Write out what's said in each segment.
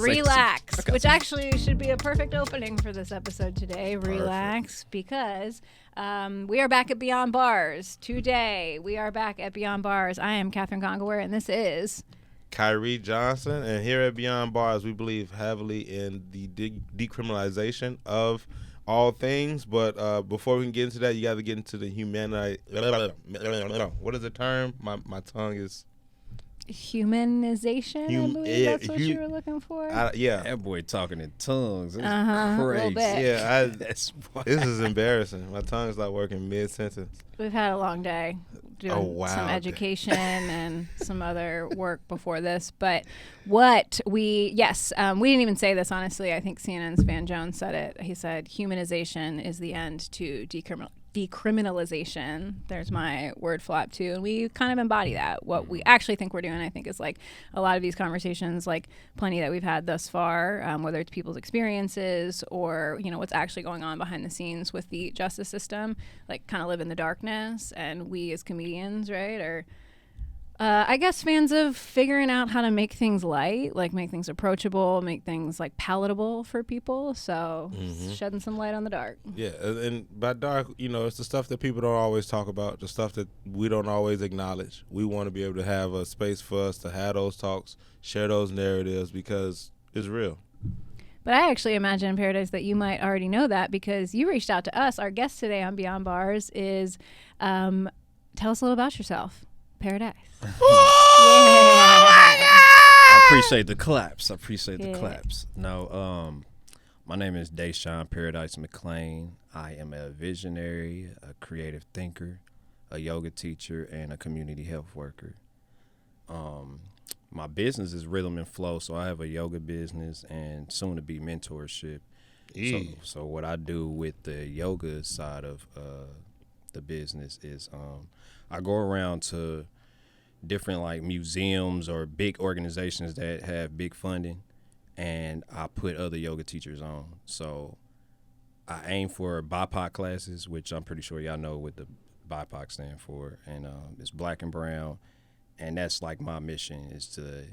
relax, which actually should be a perfect opening for this episode today. Relax, because we are back at Beyond Bars today. We are back at Beyond Bars. I am Kathryn Gongaware, and this is Kyrie Johnson. And here at Beyond Bars, we believe heavily in the decriminalization of all things. But before we can get into that, you got to get into the what is the term? My tongue is... Humanization, I believe that's what you were looking for. Yeah. That boy talking in tongues. It's crazy. A little bit. Yeah, this is embarrassing. My tongue's not working mid-sentence. We've had a long day doing some education and some other work before this. But we didn't even say this, honestly. I think CNN's Van Jones said it. He said, humanization is the end to decriminalization. There's my word flop too, and we kind of embody that. What we actually think we're doing, I think, is like a lot of these conversations, like plenty that we've had thus far, whether it's people's experiences or what's actually going on behind the scenes with the justice system, like kind of live in the darkness. And we as comedians, right, are I guess fans of figuring out how to make things light, like make things approachable, make things like palatable for people. So shedding some light on the dark. Yeah, and by dark, it's the stuff that people don't always talk about, the stuff that we don't always acknowledge. We want to be able to have a space for us to have those talks, share those narratives, because it's real. But I actually imagine, Paradise, that you might already know that because you reached out to us. Our guest today on Beyond Bars is, tell us a little about yourself. Paradise. I appreciate the claps. The claps. No, my name is Deshaun Paradise McClain. I am a visionary, a creative thinker, a yoga teacher, and a community health worker. My business is Rhythm and Flow, so I have a yoga business and soon to be mentorship. So what I do with the yoga side of the business is I go around to different like museums or big organizations that have big funding, and I put other yoga teachers on. So I aim for BIPOC classes, which I'm pretty sure y'all know what the BIPOC stand for, and it's Black and Brown, and that's like my mission is to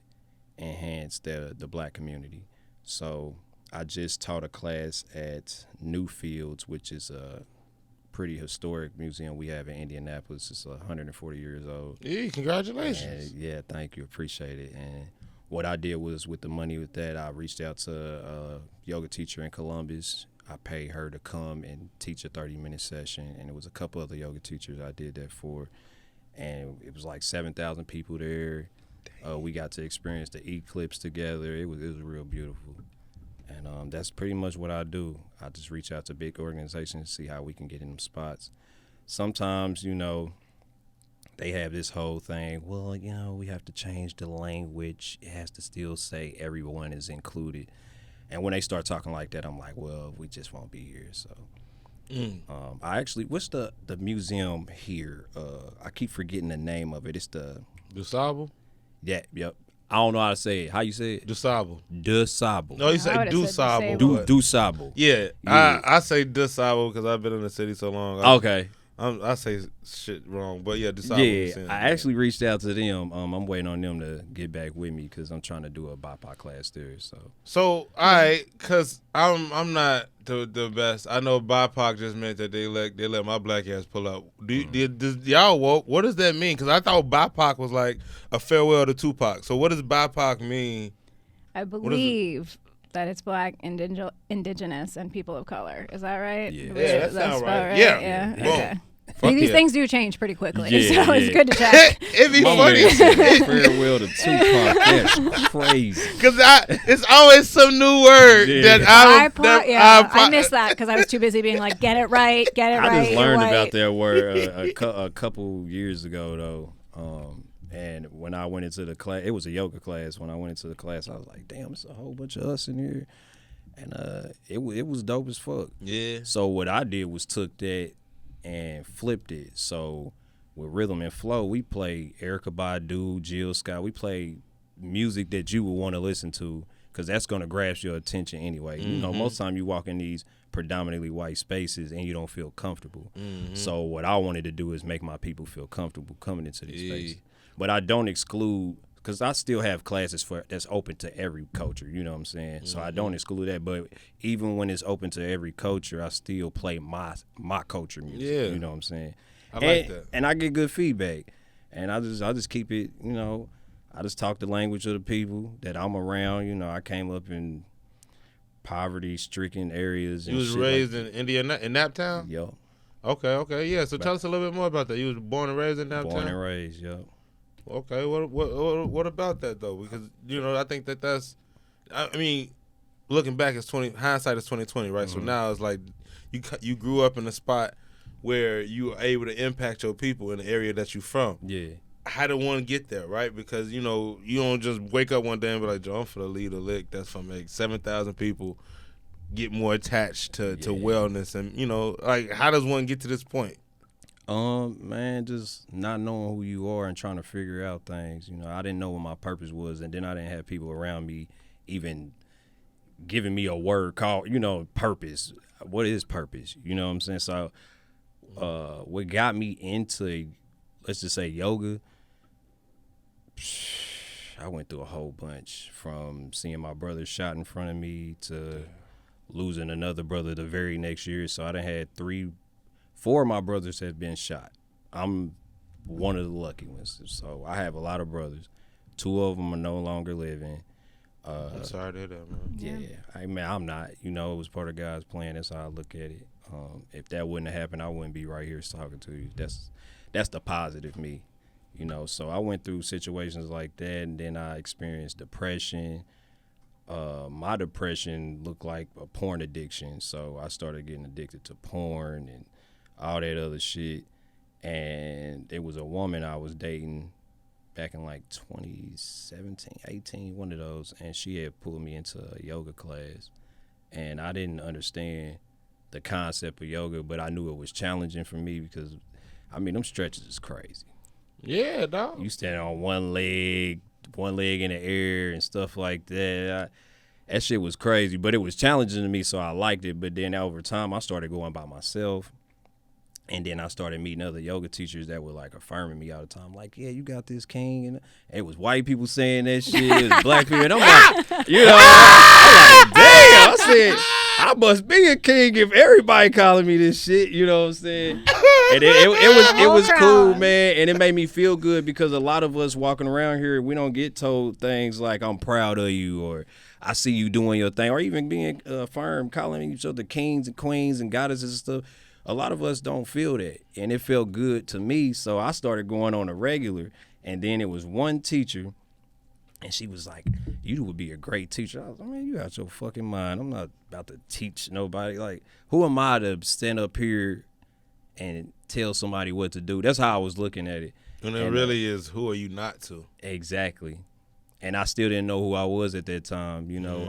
enhance the Black community. So I just taught a class at Newfields, which is a pretty historic museum we have in Indianapolis. It's 140 years old. Yeah, congratulations. And yeah, thank you. Appreciate it. And what I did was, with the money with that, I reached out to a yoga teacher in Columbus. I paid her to come and teach a 30-minute session, and it was a couple other yoga teachers I did that for. And it was like 7,000 people there. We got to experience the eclipse together. It was real beautiful. And that's pretty much what I do. I just reach out to big organizations, see how we can get in them spots. Sometimes, they have this whole thing, well, we have to change the language. It has to still say everyone is included. And when they start talking like that, I'm like, well, we just won't be here. So I actually, what's the museum here? I keep forgetting the name of it. It's the... DuSable? Yeah, yep. I don't know how to say it. How you say it? DuSable. DuSable. No, you say DuSable. DuSable. Yeah. I say DuSable because I've been in the city so long. Okay. I say shit wrong, but yeah, DuSable. Yeah, I actually reached out to them. I'm waiting on them to get back with me because I'm trying to do a BIPOC class there. So all right, because I'm not the best. I know BIPOC just meant that they let my black ass pull up. Does y'all woke? What does that mean? Because I thought BIPOC was like a farewell to Tupac. So what does BIPOC mean? I believe that it's Black, indigenous, and people of color. Is that right? Yeah, that sounds right. Yeah. Okay. These things do change pretty quickly, so it's good to check. It'd be funny. Farewell to Tupac. That's crazy. Because it's always some new word that I missed that because I was too busy being like, get it right. I just learned about that word a couple years ago, though. And when I went into the class, it was a yoga class. When I went into the class, I was like, damn, it's a whole bunch of us in here. And it was dope as fuck. Yeah. So what I did was took that and flipped it. So with Rhythm and Flow, we play Erykah Badu, Jill Scott. We play music that you would want to listen to because that's going to grasp your attention anyway. Mm-hmm. Most time you walk in these predominantly white spaces and you don't feel comfortable. Mm-hmm. So what I wanted to do is make my people feel comfortable coming into these spaces. But I don't exclude because I still have classes that's open to every culture, you know what I'm saying? So I don't exclude that, but even when it's open to every culture, I still play my culture music, you know what I'm saying? I like that. And I get good feedback, and I just keep it, you know, I just talk the language of the people that I'm around. You know, I came up in poverty-stricken areas. You was raised in Indy, in Naptown? Yo. Okay, yeah. So tell us a little bit more about that. You was born and raised in Naptown? Born and raised, yo. Okay, what about that though? Because you know, I think that's, I mean, looking back, hindsight is 2020, right? So now it's like you grew up in a spot where you are able to impact your people in the area that you from. Yeah. How did one get there, right? Because, you know, you don't just wake up one day and be like, Joe, I'm for the lead a lick that's from like 7,000 people, get more attached to wellness. And, you know, like, how does one get to this point? Man, just not knowing who you are and trying to figure out things. You know, I didn't know what my purpose was, and then I didn't have people around me even giving me a word called, you know, purpose. What is purpose? You know what I'm saying? So what got me into, let's just say, yoga, I went through a whole bunch, from seeing my brother shot in front of me to losing another brother the very next year. So I done had 4 of my brothers have been shot. I'm one of the lucky ones. So I have a lot of brothers. 2 of them are no longer living. I'm sorry to hear that, man. Yeah. I'm not. You know, it was part of God's plan. That's how I look at it. If that wouldn't have happened, I wouldn't be right here talking to you. That's the positive me. You know, so I went through situations like that, and then I experienced depression. My depression looked like a porn addiction, so I started getting addicted to porn and all that other shit. And there was a woman I was dating back in like 2017, 18, one of those, and she had pulled me into a yoga class. And I didn't understand the concept of yoga, but I knew it was challenging for me because, I mean, them stretches is crazy. Yeah, dog. You stand on one leg in the air and stuff like that. That shit was crazy, but it was challenging to me, so I liked it. But then over time, I started going by myself. And then I started meeting other yoga teachers that were like affirming me all the time. Like, yeah, you got this, king. And it was white people saying that shit. It was black people. And I'm like, you know, I'm like, damn. I said, I must be a king if everybody calling me this shit. You know what I'm saying? And it was cool, man. And it made me feel good because a lot of us walking around here, we don't get told things like, I'm proud of you, or I see you doing your thing, or even being affirmed, calling each other kings and queens and goddesses and stuff. A lot of us don't feel that, and it felt good to me, so I started going on a regular. And then it was one teacher, and she was like, you would be a great teacher. I was like, man, you out your fucking mind. I'm not about to teach nobody. Like, who am I to stand up here and tell somebody what to do? That's how I was looking at it. And it really is, who are you not to? Exactly. And I still didn't know who I was at that time, you know.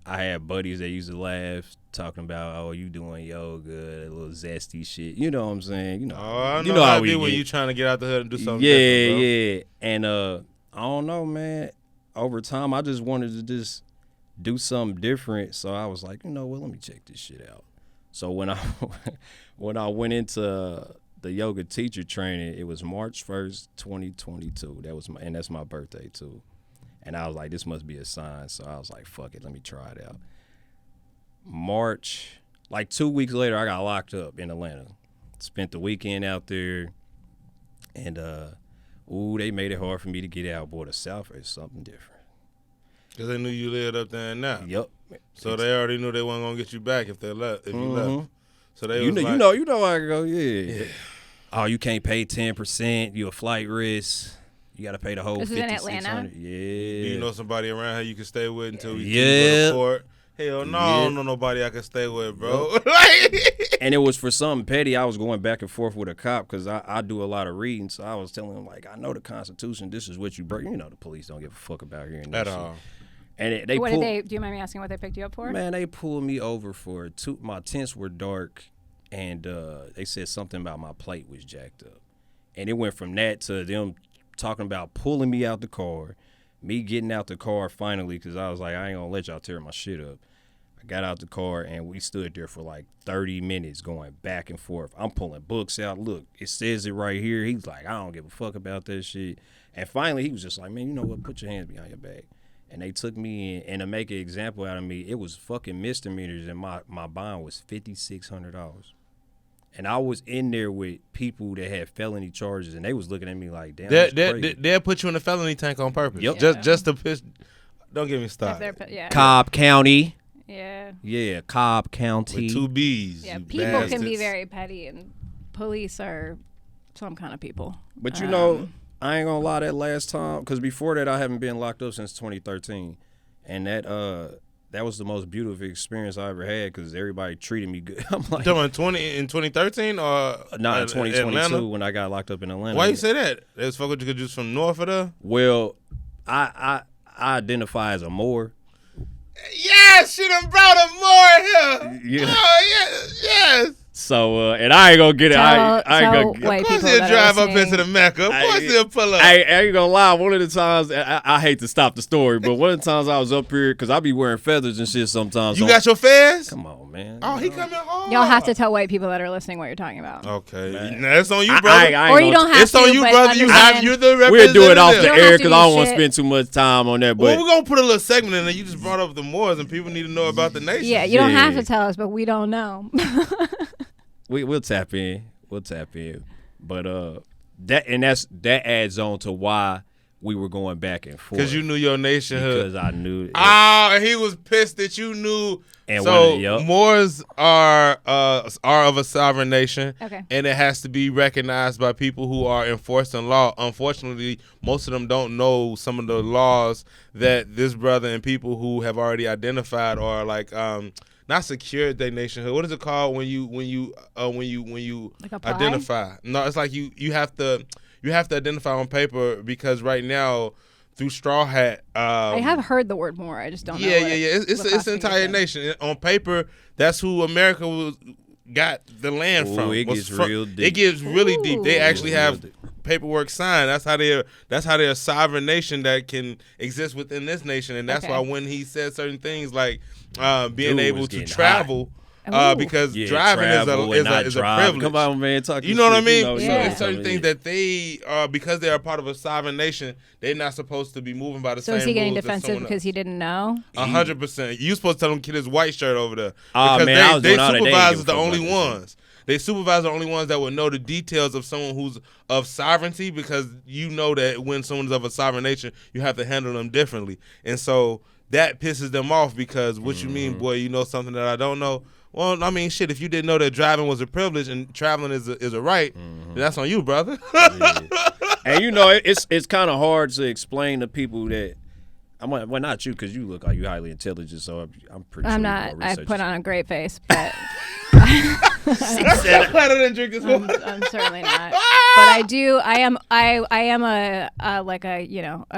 I had buddies that used to laugh, talking about, oh, you doing yoga, a little zesty shit. You know what I'm saying? You know, I know how we get when you trying to get out the hood and do something different, bro. Yeah. And I don't know, man. Over time, I just wanted to just do something different. So I was like, you know what, let me check this shit out. So when I went into the yoga teacher training, it was March 1st, 2022. That's my birthday too. And I was like, this must be a sign. So I was like, fuck it, let me try it out. March, like 2 weeks later, I got locked up in Atlanta. Spent the weekend out there. And, they made it hard for me to get out. Boy, the South is something different. Because they knew you lived up there now. Yep. So they already knew they weren't going to get you back if you left. So they you know I go, yeah. Oh, you can't pay 10%. You a flight risk. You got to pay the whole $5,600. This is in Atlanta? Yeah. Do you know somebody around here you can stay with until you go to court? Hell no, I don't know nobody I can stay with, bro. And it was for something petty. I was going back and forth with a cop because I do a lot of reading. So I was telling him, like, I know the Constitution. This is what you break. You know the police don't give a fuck about hearing that At shit. all. And do you mind me asking what they picked you up for? Man, they pulled me over for my tints were dark, and they said something about my plate was jacked up. And it went from that to them talking about pulling me out the car, me getting out the car finally, because I was like, I ain't gonna let y'all tear my shit up. I got out the car, and we stood there for like 30 minutes going back and forth. I'm pulling books out. Look, it says it right here. He's like, I don't give a fuck about that shit. And finally, he was just like, man, you know what? Put your hands behind your back. And they took me in, and to make an example out of me, it was fucking misdemeanors, and my bond was $5,600. And I was in there with people that had felony charges, and they was looking at me like, damn, they'll put you in a felony tank on purpose. Yep. Just to piss. Don't get me started. Cobb County. Yeah. Yeah, Cobb County. With 2 B's. Yeah, people can be very petty, and police are some kind of people. But you know, I ain't gonna lie, that last time, because before that I haven't been locked up since 2013, and that was the most beautiful experience I ever had because everybody treated me good. I'm like, in 2013 or in 2022 Atlanta? When I got locked up in Atlanta. Why you say that? It's fuck with you just from north of there? Well, I identify as a Moor. Yes, she done brought a more here. Yeah. Oh, yes. So, and I ain't gonna get it. I ain't gonna. White Of course people he'll that drive are up into the Mecca. Of course he'll pull up. I ain't gonna lie. One of the times, I hate to stop the story, but one of the times I was up here, because I be wearing feathers and shit sometimes. You got your fez? Come on, man. Oh, he coming home. Y'all have to tell white people that are listening what you're talking about. Okay. Man. That's on you, brother. Or you don't have It's to. on you, but brother. You're the representative. We'll do it off the You don't air have to because do I don't want to shit. spend too much time on that. But Well, we're going to put a little segment in there. You just brought up the Moors, and people need to know about the nation. Yeah, you don't have Yeah. to tell us, but we don't know. we'll tap in. We'll tap in. But that adds on to why we were going back and forth. Because you knew your nationhood. Because I knew. And he was pissed that you knew. And so Moors are of a sovereign nation, Okay. and it has to be recognized by people who are enforcing law. Unfortunately, most of them don't know some of the laws that this brother and people who have already identified are like not secured their nationhood. What is it called when you Like apply? identify? No, it's like you have to identify on paper because right now. Through Straw Hat. I have heard the word more. I just don't know. Yeah. It's the entire nation. On paper, that's who America got the land from. It gets real deep. It gets really deep. They actually Real have deep. paperwork signed. That's how they're a sovereign nation that can exist within this nation. And that's why when he said certain things like being able to travel. Because driving is a privilege. Come on, man, talk. You know what I mean? So it's certain things that they because they are part of a sovereign nation, they're not supposed to be moving by the same rules. So is he getting as defensive someone because he didn't know? 100%. You supposed to tell him kid his white shirt over there Oh, because man, I was they doing all that. They ain't supervise give the a fuck only about this ones. They supervise the only ones that would know the details of someone who's of sovereignty because you know that when someone's of a sovereign nation, you have to handle them differently. And so that pisses them off because what you mean, boy, you know something that I don't know? Well, I mean, shit, if you didn't know that driving was a privilege and traveling is a right, then that's on you, brother. And you know, it's kind of hard to explain to people that. Well, not you, because you look like you're highly intelligent, so I'm pretty sure. I'm you not. more I research. put on a great face, but I'm glad I didn't drink this water. I'm certainly not. But I do. I am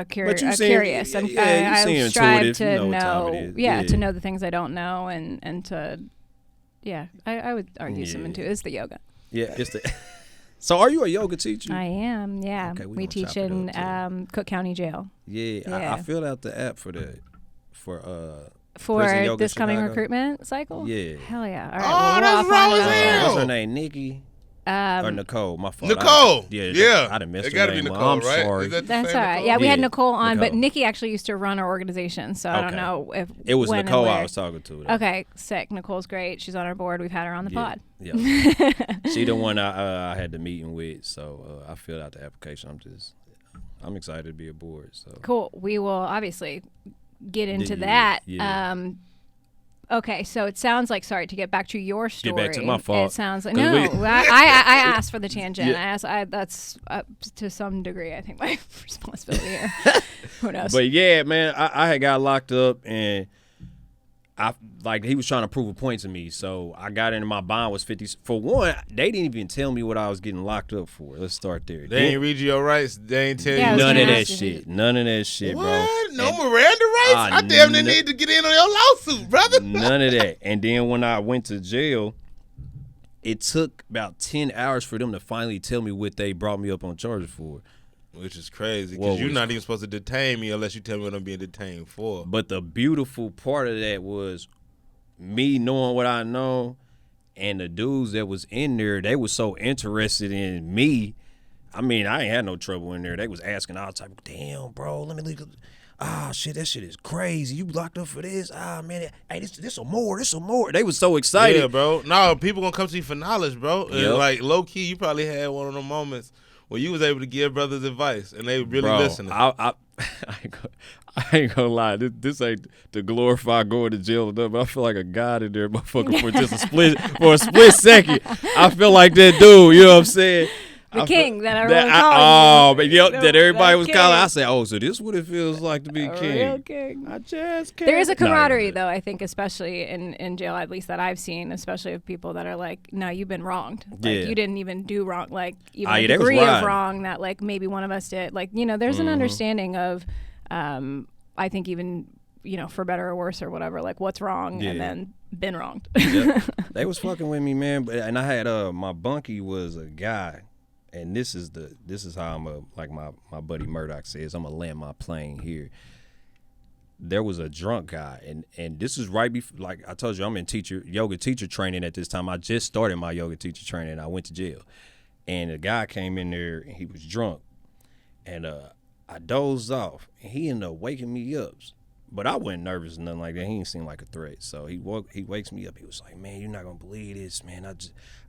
curious. I strive to know. To know the things I don't know, and to. Yeah, I would argue some into it. It's the yoga. Yeah, it's the. So, are you a yoga teacher? I am. Yeah, Okay, we teach in Cook County Jail. Yeah. I filled out the app for that. For For Yoga this coming Chicago? recruitment cycle. Yeah. Hell yeah! All right. Oh, well, that's we're wrong off as on hell. What's her name? Nikki or Nicole? My fault. Nicole. Yeah. I done missed It her gotta name. be Well, Nicole, I'm right? sorry. Is that the That's same all right. Nicole? Yeah, we had Yeah, Nicole on, but Nicole. Nikki actually used to run our organization, so I don't Okay. know if It was when and Nicole I where. was talking to. Though. Okay, sick. Nicole's great. She's on our board. We've had her on the pod. Yeah. She the one I had the meeting with, so I filled out the application. I'm excited to be aboard. So Cool. We will obviously get into Yeah, that. yeah. Okay, so it sounds like, sorry, to get back to your story. Get back to my fault. It sounds like, 'Cause no, I asked for the tangent. Yeah. That's to some degree, I think, my responsibility here. Who knows? But yeah, man, I had got locked up and he was trying to prove a point to me. So I got into my bond was 50. For one, they didn't even tell me what I was getting locked up for. Let's start there. They ain't read you your rights. They ain't tell Yeah, I you was None gonna of that ask you. shit. None of that shit, what? bro. No And Miranda rights? I damn near need to get in on your lawsuit, brother. none of that. And then when I went to jail, it took about 10 hours for them to finally tell me what they brought me up on charges for. Which is crazy Whoa, because you're not even supposed to detain me unless you tell me what I'm being detained for. But the beautiful part of that was me knowing what I know, and the dudes that was in there, they were so interested in me I mean, I ain't had no trouble in there. They was asking all type of, damn, bro, let me look. Ah, shit, that shit is crazy. You locked up for this? Ah, man, hey, this some more. They was so excited. Yeah, bro. No, people gonna come to you for knowledge, bro. And Yep. like low key, you probably had one of them moments where you was able to give brothers advice and they really Bro, listening. I ain't gonna lie. This ain't to glorify going to jail or nothing, but I feel like a god in there, motherfucker, for just a split second. I feel like that dude. You know what I'm saying? The king that everyone calling you. But that everybody was king. calling. I said, oh, so this is what it feels like to be A king. real king. I just can't. There is a camaraderie, though, I think, especially in jail, at least that I've seen, especially of people that are like, no, you've been wronged. Like, Yeah. you didn't even do wrong. Like, even Yeah, a they was degree of riding. wrong that, like, maybe one of us did. Like, you know, there's an understanding of, I think even, you know, for better or worse or whatever, like, what's wrong and then been wronged. Yep. They was fucking with me, man. And I had my bunkie was a guy. And this is how I'm like my buddy Murdoch says, I'm gonna land my plane here. There was a drunk guy, and this is right before, like I told you, I'm in yoga teacher training at this time. I just started my yoga teacher training, and I went to jail. And a guy came in there, and he was drunk. And I dozed off, and he ended up waking me up. But I wasn't nervous or nothing like that. He didn't seem like a threat. So he wakes me up. He was like, man, you're not gonna believe this, man. I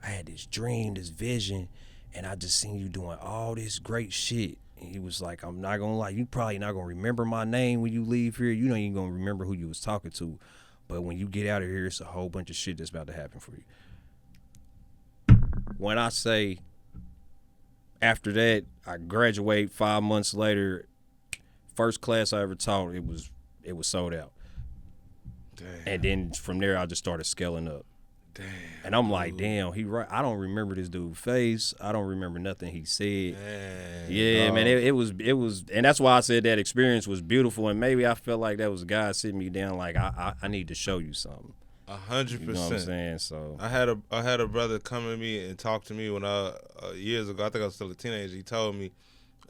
had this dream, this vision, and I just seen you doing all this great shit. And he was like, I'm not gonna lie, you probably not gonna remember my name when you leave here. You ain't gonna remember who you was talking to. But when you get out of here, it's a whole bunch of shit that's about to happen for you. When I say after that, I graduate 5 months later, first class I ever taught, it was sold out. Damn. And then from there, I just started scaling up. Damn. And I'm like, damn, he right. I don't remember this dude's face. I don't remember nothing he said. Man. Yeah, man, it was, and that's why I said that experience was beautiful. And maybe I felt like that was God sitting me down, like I need to show you something. 100%. You know what I'm saying? So I had a brother come to me and talk to me when years ago. I think I was still a teenager. He told me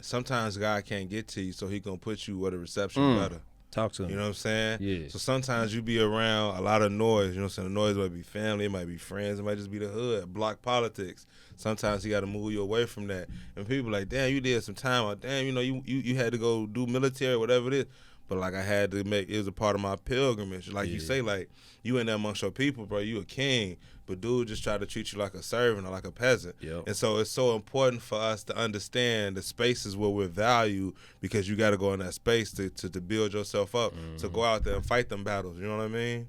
sometimes God can't get to you, so he gonna put you where the reception better. talk to him. You know what I'm saying? Yeah. So sometimes you be around a lot of noise. You know what I'm saying? The noise might be family, it might be friends, it might just be the hood, block politics. Sometimes he got to move you away from that. And people like, damn, you did some time. Or, damn, you know, you had to go do military, whatever it is. But, like, I had to it was a part of my pilgrimage. Like you say, like, you in there amongst your people, bro, you a king. But dude just try to treat you like a servant or like a peasant. Yep. And so it's so important for us to understand the spaces where we're valued, because you got to go in that space to build yourself up, to go out there and fight them battles. You know what I mean?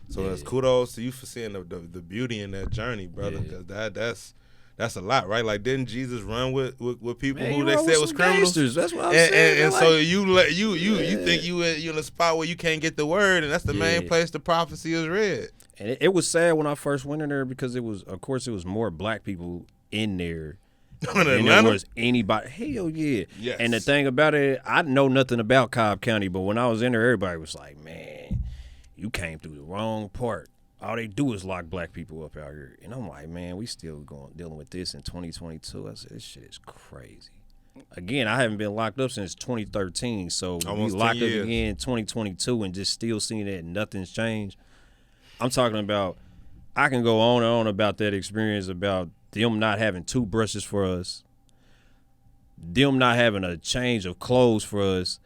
So it's kudos to you for seeing the beauty in that journey, brother, because that's a lot, right? Like, didn't Jesus run with people who they said was criminals? Gangsters. That's what I'm saying. And so you think you in a spot where you can't get the word, and that's the main place the prophecy is read. And it was sad when I first went in there, because it was more black people in there than there was anybody. Hell yeah. Yes. And the thing about it, I know nothing about Cobb County, but when I was in there, everybody was like, man, you came through the wrong part. All they do is lock black people up out here. And I'm like, man, we still dealing with this in 2022. I said, this shit is crazy. Again, I haven't been locked up since 2013, so Almost we locked 10 up years. again in 2022 and just still seeing that nothing's changed. I'm talking about, I can go on and on about that experience, about them not having toothbrushes for us, them not having a change of clothes for us.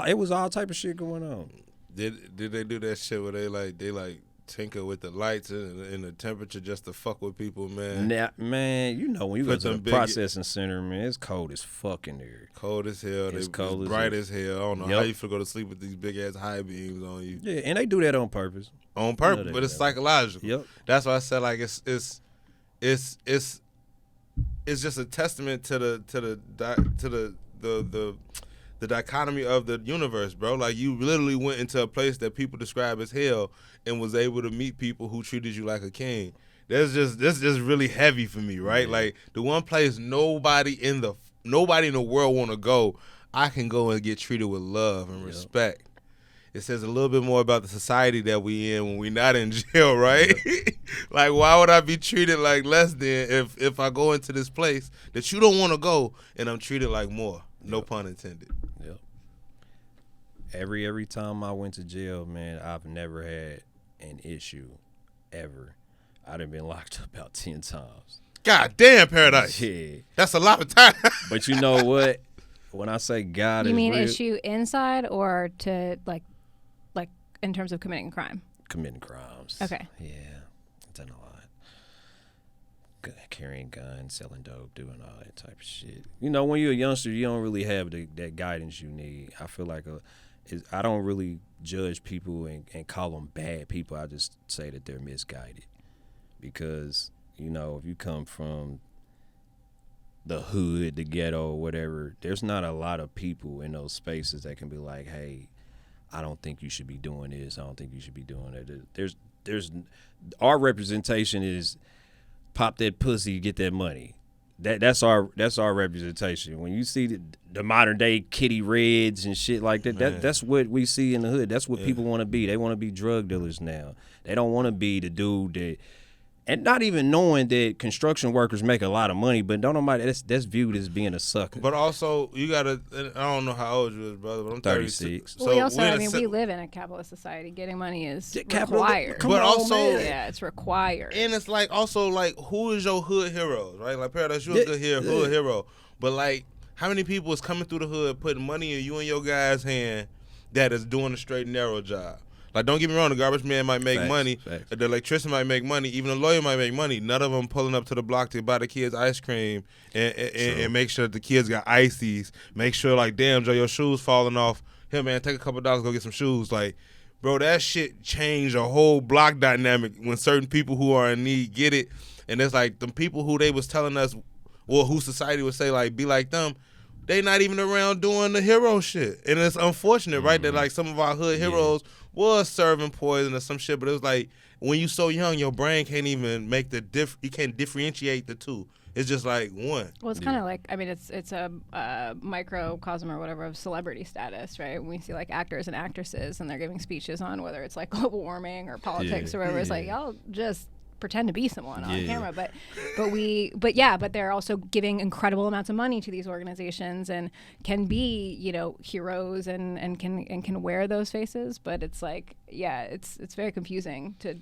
It was all type of shit going on. Did they do that shit where they like tinker with the lights and the temperature just to fuck with people, man? Now, man, you know when you go Put to the them big- processing center, man, it's cold as fuck in there. Cold as hell. It's They cold as bright hell. as hell. I don't know Yep. how you feel go to sleep with these big ass high beams on you. Yeah, and they do that on purpose. On purpose, they but it's do. psychological. Yep. That's why I said, like, it's just a testament to the dichotomy of the universe, bro. Like, you literally went into a place that people describe as hell and was able to meet people who treated you like a king. That's just really heavy for me, right? Yeah. Like, the one place nobody in the world want to go, I can go and get treated with love and respect. It says a little bit more about the society that we in when we not in jail, right? Like, why would I be treated like less than if I go into this place that you don't want to go and I'm treated like more? No pun intended. Yep. Every time I went to jail, man, I've never had an issue, ever. I'd have been locked up about 10 times. God damn, Paradise. Yeah. That's a lot of time. But you know what? When I say God You is mean real, issue inside or to like in terms of committing crime? committing crimes. Okay. Yeah. I've done a lot. Carrying guns, selling dope, doing all that type of shit. You know, when you're a youngster, you don't really have that guidance you need. I feel like I don't really judge people and call them bad people. I just say that they're misguided. Because, you know, if you come from the hood, the ghetto, or whatever, there's not a lot of people in those spaces that can be like, hey, I don't think you should be doing this. I don't think you should be doing that. There's our representation is pop that pussy, get that money. That's our representation. When you see the modern day Kitty Reds and shit like that, that's what we see in the hood. That's what people want to be. They want to be drug dealers now. They don't want to be the dude that, and not even knowing that construction workers make a lot of money, but don't nobody that's viewed as being a sucker. But also, you gotta. I don't know how old you is, brother, but I'm 36. Well, we also, we live in a capitalist society. Getting money is required. But also, yeah, it's required. And it's like also like, who is your hood heroes, right? Like Paradise, you're a good hood hero, but like, how many people is coming through the hood putting money in you and your guy's hand that is doing a straight and narrow job? Like, don't get me wrong, the garbage man might make money, the electrician might make money, even the lawyer might make money. None of them pulling up to the block to buy the kids ice cream and make sure that the kids got ices. Make sure, like, damn, Joe, your shoes falling off. Here, man, take a couple dollars, go get some shoes. Like, bro, that shit changed a whole block dynamic when certain people who are in need get it. And it's like the people who they was telling us, well, who society would say, like, be like them, they not even around doing the hero shit. And it's unfortunate, right, that, like, some of our hood heroes was serving poison or some shit, but it was like, when you so young, your brain can't even make you can't differentiate the two. It's just like one. Well, it's kind of like, I mean, it's a microcosm or whatever of celebrity status, right? When we see like actors and actresses and they're giving speeches on whether it's like global warming or politics or whatever, it's like, y'all just pretend to be someone on camera, but they're also giving incredible amounts of money to these organizations and can be, you know, heroes and can wear those faces. But it's like, it's very confusing to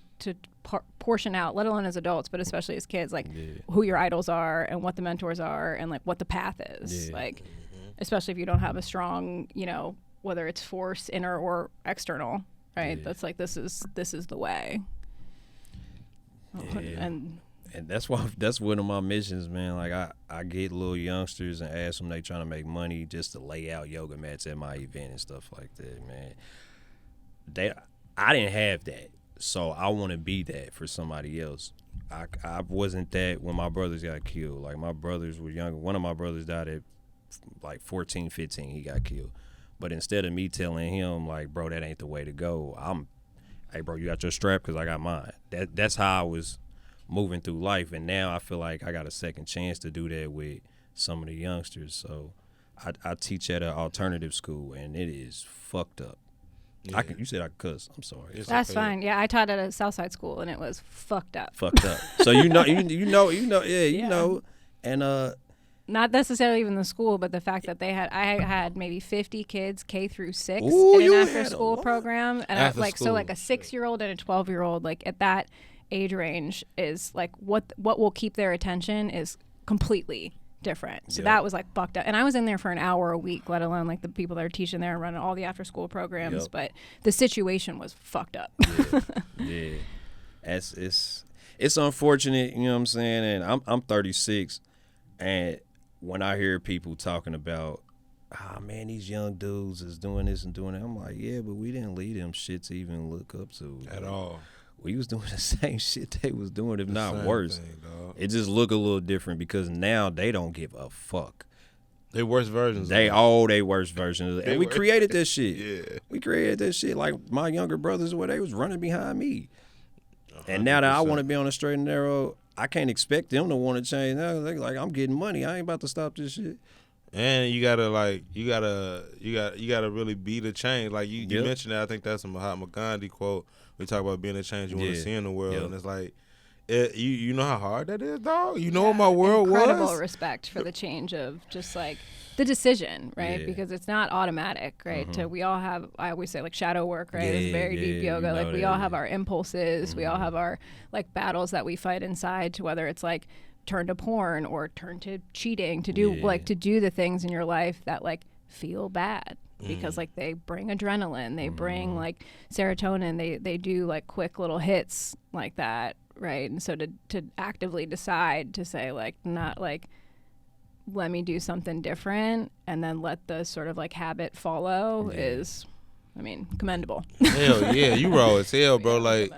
portion out, let alone as adults, but especially as kids, like who your idols are and what the mentors are and like what the path is. Like, especially if you don't have a strong, you know, whether it's force inner or external, right? That's like, this is the way. Yeah. And that's one of my missions, man. Like I get little youngsters and ask them they trying to make money just to lay out yoga mats at my event and stuff like that, man. I didn't have that, so I want to be that for somebody else. I wasn't that when my brothers got killed. Like, my brothers were younger. One of my brothers died at like 14, 15. He got killed. But instead of me telling him like, bro, that ain't the way to go, hey, bro, you got your strap because I got mine. That's how I was moving through life. And now I feel like I got a second chance to do that with some of the youngsters. So I teach at an alternative school, and it is fucked up. Yeah. You said I could cuss. I'm sorry. That's fine. Yeah, I taught at a Southside school, and it was fucked up. Fucked up. So you know. And not necessarily even the school, but the fact that I had maybe 50 kids K through 6 in an after school program, and a 6-year-old and a 12-year-old, like at that age range, is like what will keep their attention is completely different. So that was like fucked up. And I was in there for an hour a week, let alone like the people that are teaching there and running all the after school programs. But the situation was fucked up. It's unfortunate, you know what I'm saying? And I'm 36, and when I hear people talking about, man, these young dudes is doing this and doing that, I'm like, yeah, but we didn't lead them shit to even look up to. At all. We was doing the same shit they was doing, if not worse. Thing, it just look a little different because now they don't give a fuck. They worst versions. They worst versions. And we created this shit. Yeah. We created this shit. Like, my younger brothers, they was running behind me. 100%. And now that I want to be on a straight and narrow, I can't expect them to want to change. Now they like, I'm getting money. I ain't about to stop this shit. And you gotta really be the change. Like you mentioned that. I think that's a Mahatma Gandhi quote. We talk about being the change you want to see in the world, and it's like, you know how hard that is, dog. You know what my world was. Incredible respect for the change of just like the decision, right? Yeah. Because it's not automatic, right? Mm-hmm. We all have, I always say, like shadow work, right? It's very deep yoga. We all have our impulses. We all have our like battles that we fight inside. To whether it's like turn to porn or turn to cheating, to do to do the things in your life that like feel bad because like they bring adrenaline, they bring like serotonin, they do like quick little hits like that, right? And so to actively decide to say like, not like, let me do something different and then let the sort of like habit follow is, I mean, commendable. Hell yeah, you raw as hell, bro. Like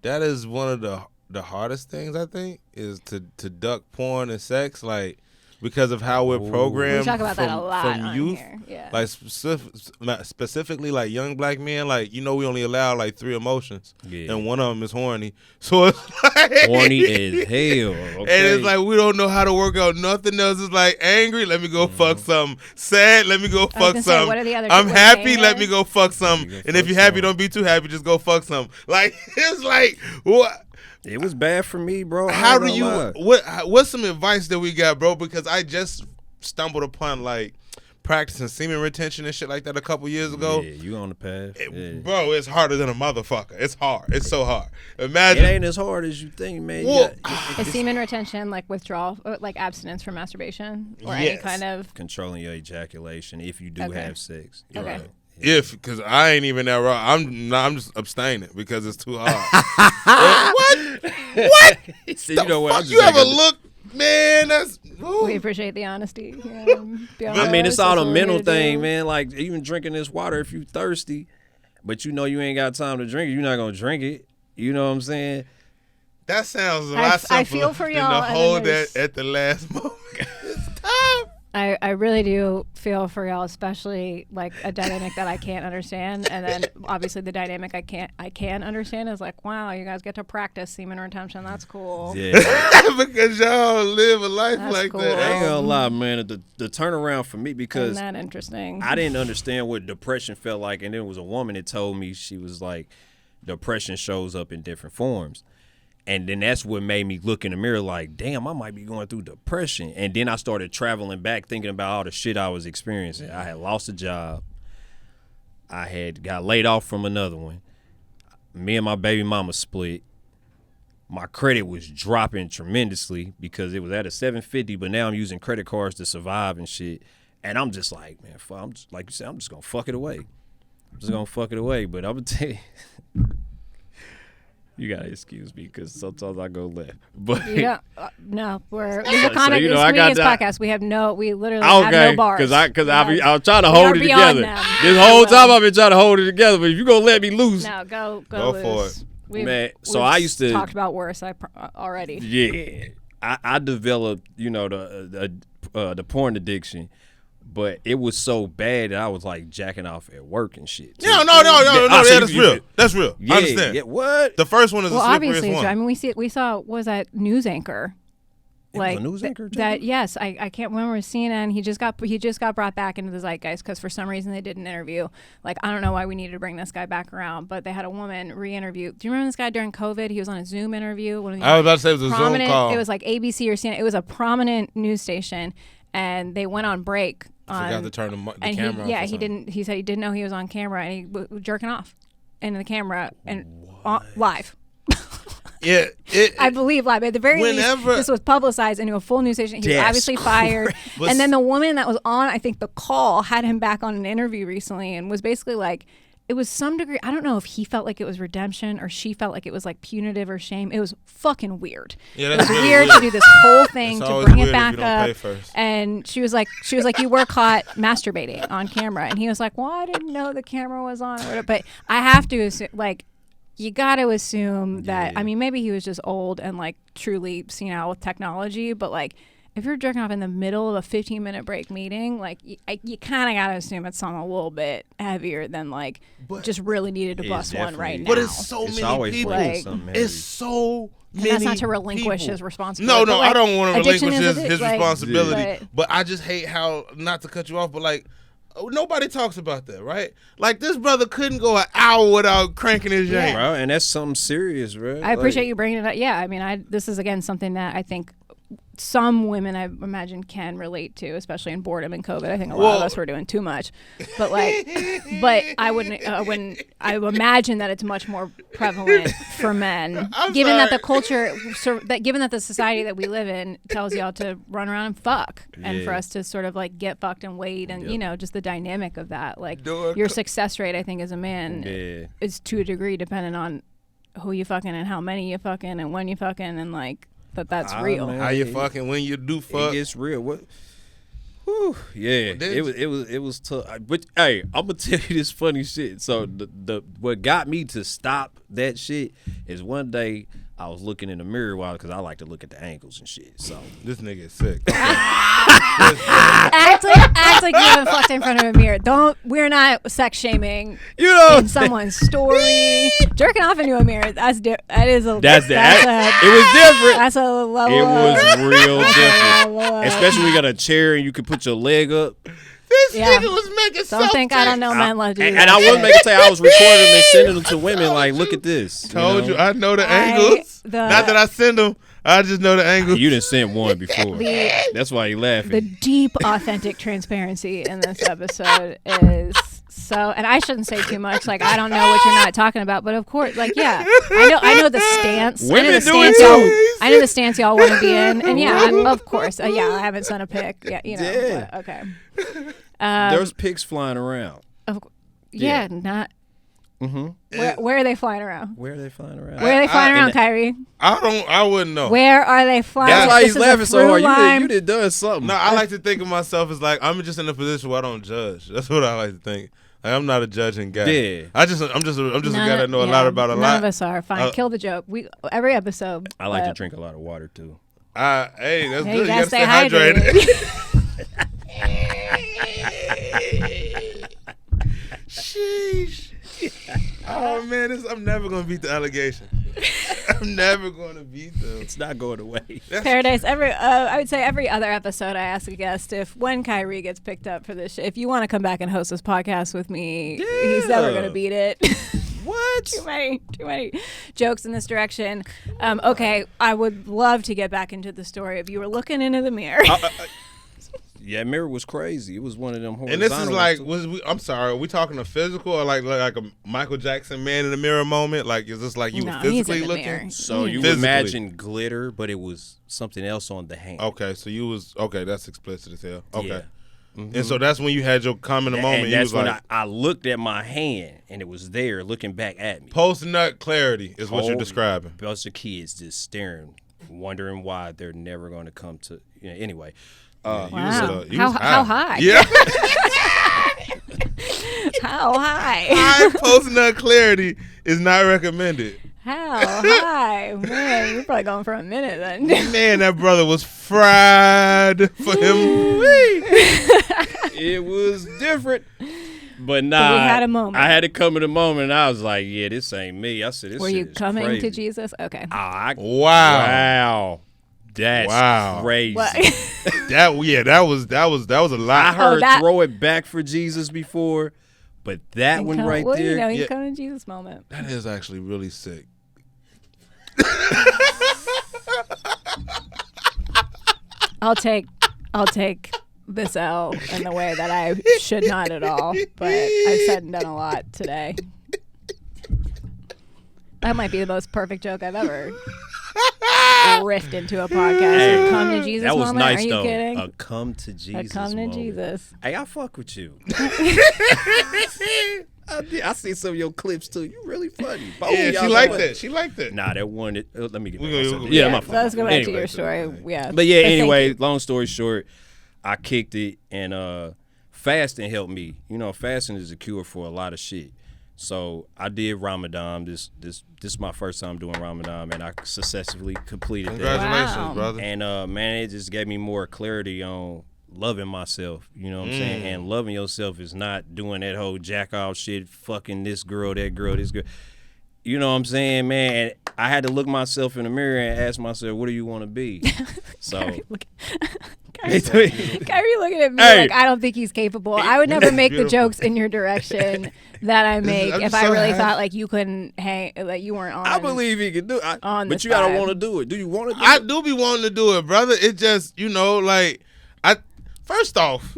that is one of the hardest things, I think, is to duck porn and sex, like, because of how we're programmed. We talk about that a lot from on youth. here. Yeah. Like specifically like young black men, like, you know, we only allow like 3 emotions, and one of them is horny. So it's like horny as hell. Okay. And it's like we don't know how to work out nothing else. It's like angry, let me go fuck something. Sad, let me go fuck something. What are the other I'm two? happy, let me go fuck something. And if you're happy, don't be too happy, just go fuck something. Like it's like what. It was bad for me, bro. How do you what's some advice that we got, bro? Because I just stumbled upon like practicing semen retention and shit like that a couple years ago. Yeah, you on the path. Bro, it's harder than a motherfucker. It's hard. It's so hard. Imagine. It ain't as hard as you think, man. Is semen retention like withdrawal, like abstinence from masturbation or any kind of controlling your ejaculation if you do have sex. Okay. Right. Because I ain't even that raw. I'm just abstaining because it's too hard. What? So you know what? You ever look, man? That's. Ooh. We appreciate the honesty. Yeah, I mean, it's all the mental thing, man. Like even drinking this water if you thirsty, but you know you ain't got time to drink it, you're not gonna drink it. You know what I'm saying? That sounds a lot simpler I feel for y'all, than to hold that at the last moment. It's tough. I really do feel for y'all, especially like a dynamic that I can't understand, and then obviously the dynamic I can understand is like, wow, you guys get to practice semen retention. That's cool. Yeah, because y'all live a life like cool. that. I ain't gonna lie, man. The turnaround for me, because Isn't that interesting? I didn't understand what depression felt like, and then it was a woman that told me, she was like, depression shows up in different forms. And then that's what made me look in the mirror like, damn, I might be going through depression. And then I started traveling back thinking about all the shit I was experiencing. I had lost a job. I had got laid off from another one. Me and my baby mama split. My credit was dropping tremendously because it was at a 750, but now I'm using credit cards to survive and shit. And I'm just like, man, I'm just, like you said, I'm just going to fuck it away. I'm just going to fuck it away. But I'm going to tell you. You gotta excuse me because sometimes I go left. But no, we're kind of this podcast. We literally have no bars. Because I'm trying to hold it together. This whole time I've been trying to hold it together. But if you gonna let me loose, no, go for it, man. So I used to talked about worse. Already. Yeah, I developed the porn addiction. But it was so bad that I was like jacking off at work and shit. No, that's real. That's real. Yeah, I understand. Yeah, what? The first one is the slipperyest obviously, one. I mean, we saw was that news anchor. Like a news anchor too? That yes, I can't remember CNN. He just got brought back into the zeitgeist because for some reason they did an interview. Like I don't know why we needed to bring this guy back around, but they had a woman re-interview. Do you remember this guy during COVID? He was on a Zoom interview. I was about to say it was a Zoom call. It was like ABC or CNN. It was a prominent news station, and they went on break. Forgot to turn the camera off. Yeah, he didn't. He said he didn't know he was on camera, and he was jerking off into the camera and live. Yeah, I believe live. At the very least, this was publicized into a full news station. He was obviously fired. And then the woman that was on, I think, the call had him back on an interview recently, and was basically like, it was some degree. I don't know if he felt like it was redemption or she felt like it was like punitive or shame. It was fucking weird. Yeah, it was really weird to do this whole thing to bring it back up. And she was like, you were caught masturbating on camera, and he was like, well, I didn't know the camera was on. But I have to assume, like, you got to assume that. I mean, maybe he was just old and like truly senile with technology, but like, if you're jerking off in the middle of a 15-minute break meeting, like you kind of got to assume it's something a little bit heavier than like just really needed to bust one right now. But it's so many people. It's so many. And that's not to relinquish his responsibility. No, like, I don't want to relinquish his like, responsibility. But I just hate how, not to cut you off, but like, nobody talks about that, right? Like this brother couldn't go an hour without cranking his jank. Bro, and that's something serious, bro. I appreciate you bringing it up. Yeah, I mean, this is again something that I think some women I imagine can relate to, especially in boredom and COVID. I think a lot of us were doing too much, but I wouldn't. I imagine that it's much more prevalent for men, given that the culture, given that the society that we live in tells y'all to run around and fuck, and for us to sort of like get fucked and wait, and you know, just the dynamic of that. Like your success rate, I think, as a man is to a degree dependent on who you fucking and how many you fucking and when you fucking and like. That's real. How you fucking when you do fuck? It gets real. What? Whew, yeah, it was tough. But hey, I'm gonna tell you this funny shit. So the what got me to stop that shit is one day I was looking in the mirror because I like to look at the angles and shit. So this nigga is sick. act like you haven't fucked in front of a mirror. We're not sex shaming. You know, in someone's story, jerking off into a mirror. It was different. That's a level. It was real different, especially when you got a chair and you can put your leg up. This nigga was making Don't think I don't know men love to do that. And I wasn't making say I was recording them and sending them to women like, look at this. Told you, I know the angles. Not that I send them, I just know the angles. You done sent one before. That's why you laughing. The deep, authentic transparency in this episode is so, and I shouldn't say too much. Like, I don't know what you're not talking about, but of course, like, yeah, I know the stance. Women I know the stance y'all want to be in, and yeah, of course, I haven't sent a pic. Yeah, you know. Yeah. But, okay. There's pics flying around. Not. Mm-hmm. Where are they flying around? Where are they flying around? Where are they flying around, Kyrie? I wouldn't know. Where are they flying? That's why he's laughing so hard. You did done something. No, I like to think of myself as like I'm just in a position where I don't judge. That's what I like to think. Like, I'm not a judging guy. Yeah. I'm just a guy that know a lot about a lot. None of us are. Fine. Kill the joke. Every episode. I like to drink a lot of water too. Hey, that's good. You gotta stay hydrated. Sheesh. Oh man, I'm never gonna beat the allegation. I'm never gonna beat them. It's not going away. Paradise. I would say every other episode, I ask a guest when Kyrie gets picked up for this, if you want to come back and host this podcast with me, he's never gonna beat it. What? Too many jokes in this direction. Okay, I would love to get back into the story of you were looking into the mirror. Yeah, mirror was crazy. It was one of them horizontal. And this is like, I'm sorry, are we talking a physical or like a Michael Jackson man in the mirror moment? Like, is this like you were physically looking? Mirror. So you imagine glitter, but it was something else on the hand. Okay, so that's explicit as hell. Okay. Yeah. Mm-hmm. And so that's when you had your comment moment. And that's when I looked at my hand and it was there looking back at me. Post-nut clarity is what you're describing. Bunch of kids just staring, wondering why they're never going to come to, anyway. Wow. How high? Yeah. How high? High post-nut clarity is not recommended. How high? Man, you're probably going for a minute then. Man, that brother was fried for him. It was different. But nah, we had a moment. I had to come in a moment, and I was like, yeah, this ain't me. I said, this Were shit you is coming crazy. to Jesus? Okay. Wow. That's crazy. That was a lot. I heard throw it back for Jesus before, but that one right there. You come to Jesus moment. That is actually really sick. I'll take this L in the way that I should not at all, but I've said and done a lot today. That might be the most perfect joke I've ever riffed into a podcast. Hey, come to Jesus that was moment? nice Are you though. kidding? A come to Jesus. A come to moment. Jesus. Hey, I fuck with you. I see some of your clips too. You really funny. Yeah, she liked that. She liked that. Nah, that one. Let me get back. My fault. Let's go back to your story. Yeah. But yeah, anyway, long story short, I kicked it, and fasting helped me. Fasting is a cure for a lot of shit. So I did Ramadan. This is my first time doing Ramadan, and I successfully completed Congratulations, brother. And man, it just gave me more clarity on loving myself. You know what I'm saying? And loving yourself is not doing that whole jack off shit, fucking this girl, that girl, this girl. You know what I'm saying, man? I had to look myself in the mirror and ask myself, what do you want to be? So Kyrie looking at me like I don't think he's capable. I would never make the jokes in your direction that I make if I really thought like you couldn't hang, like you weren't on. I believe he can do it, but you gotta want to do it. Do you want to do it? I do be wanting to do it, brother. It just, like, first off,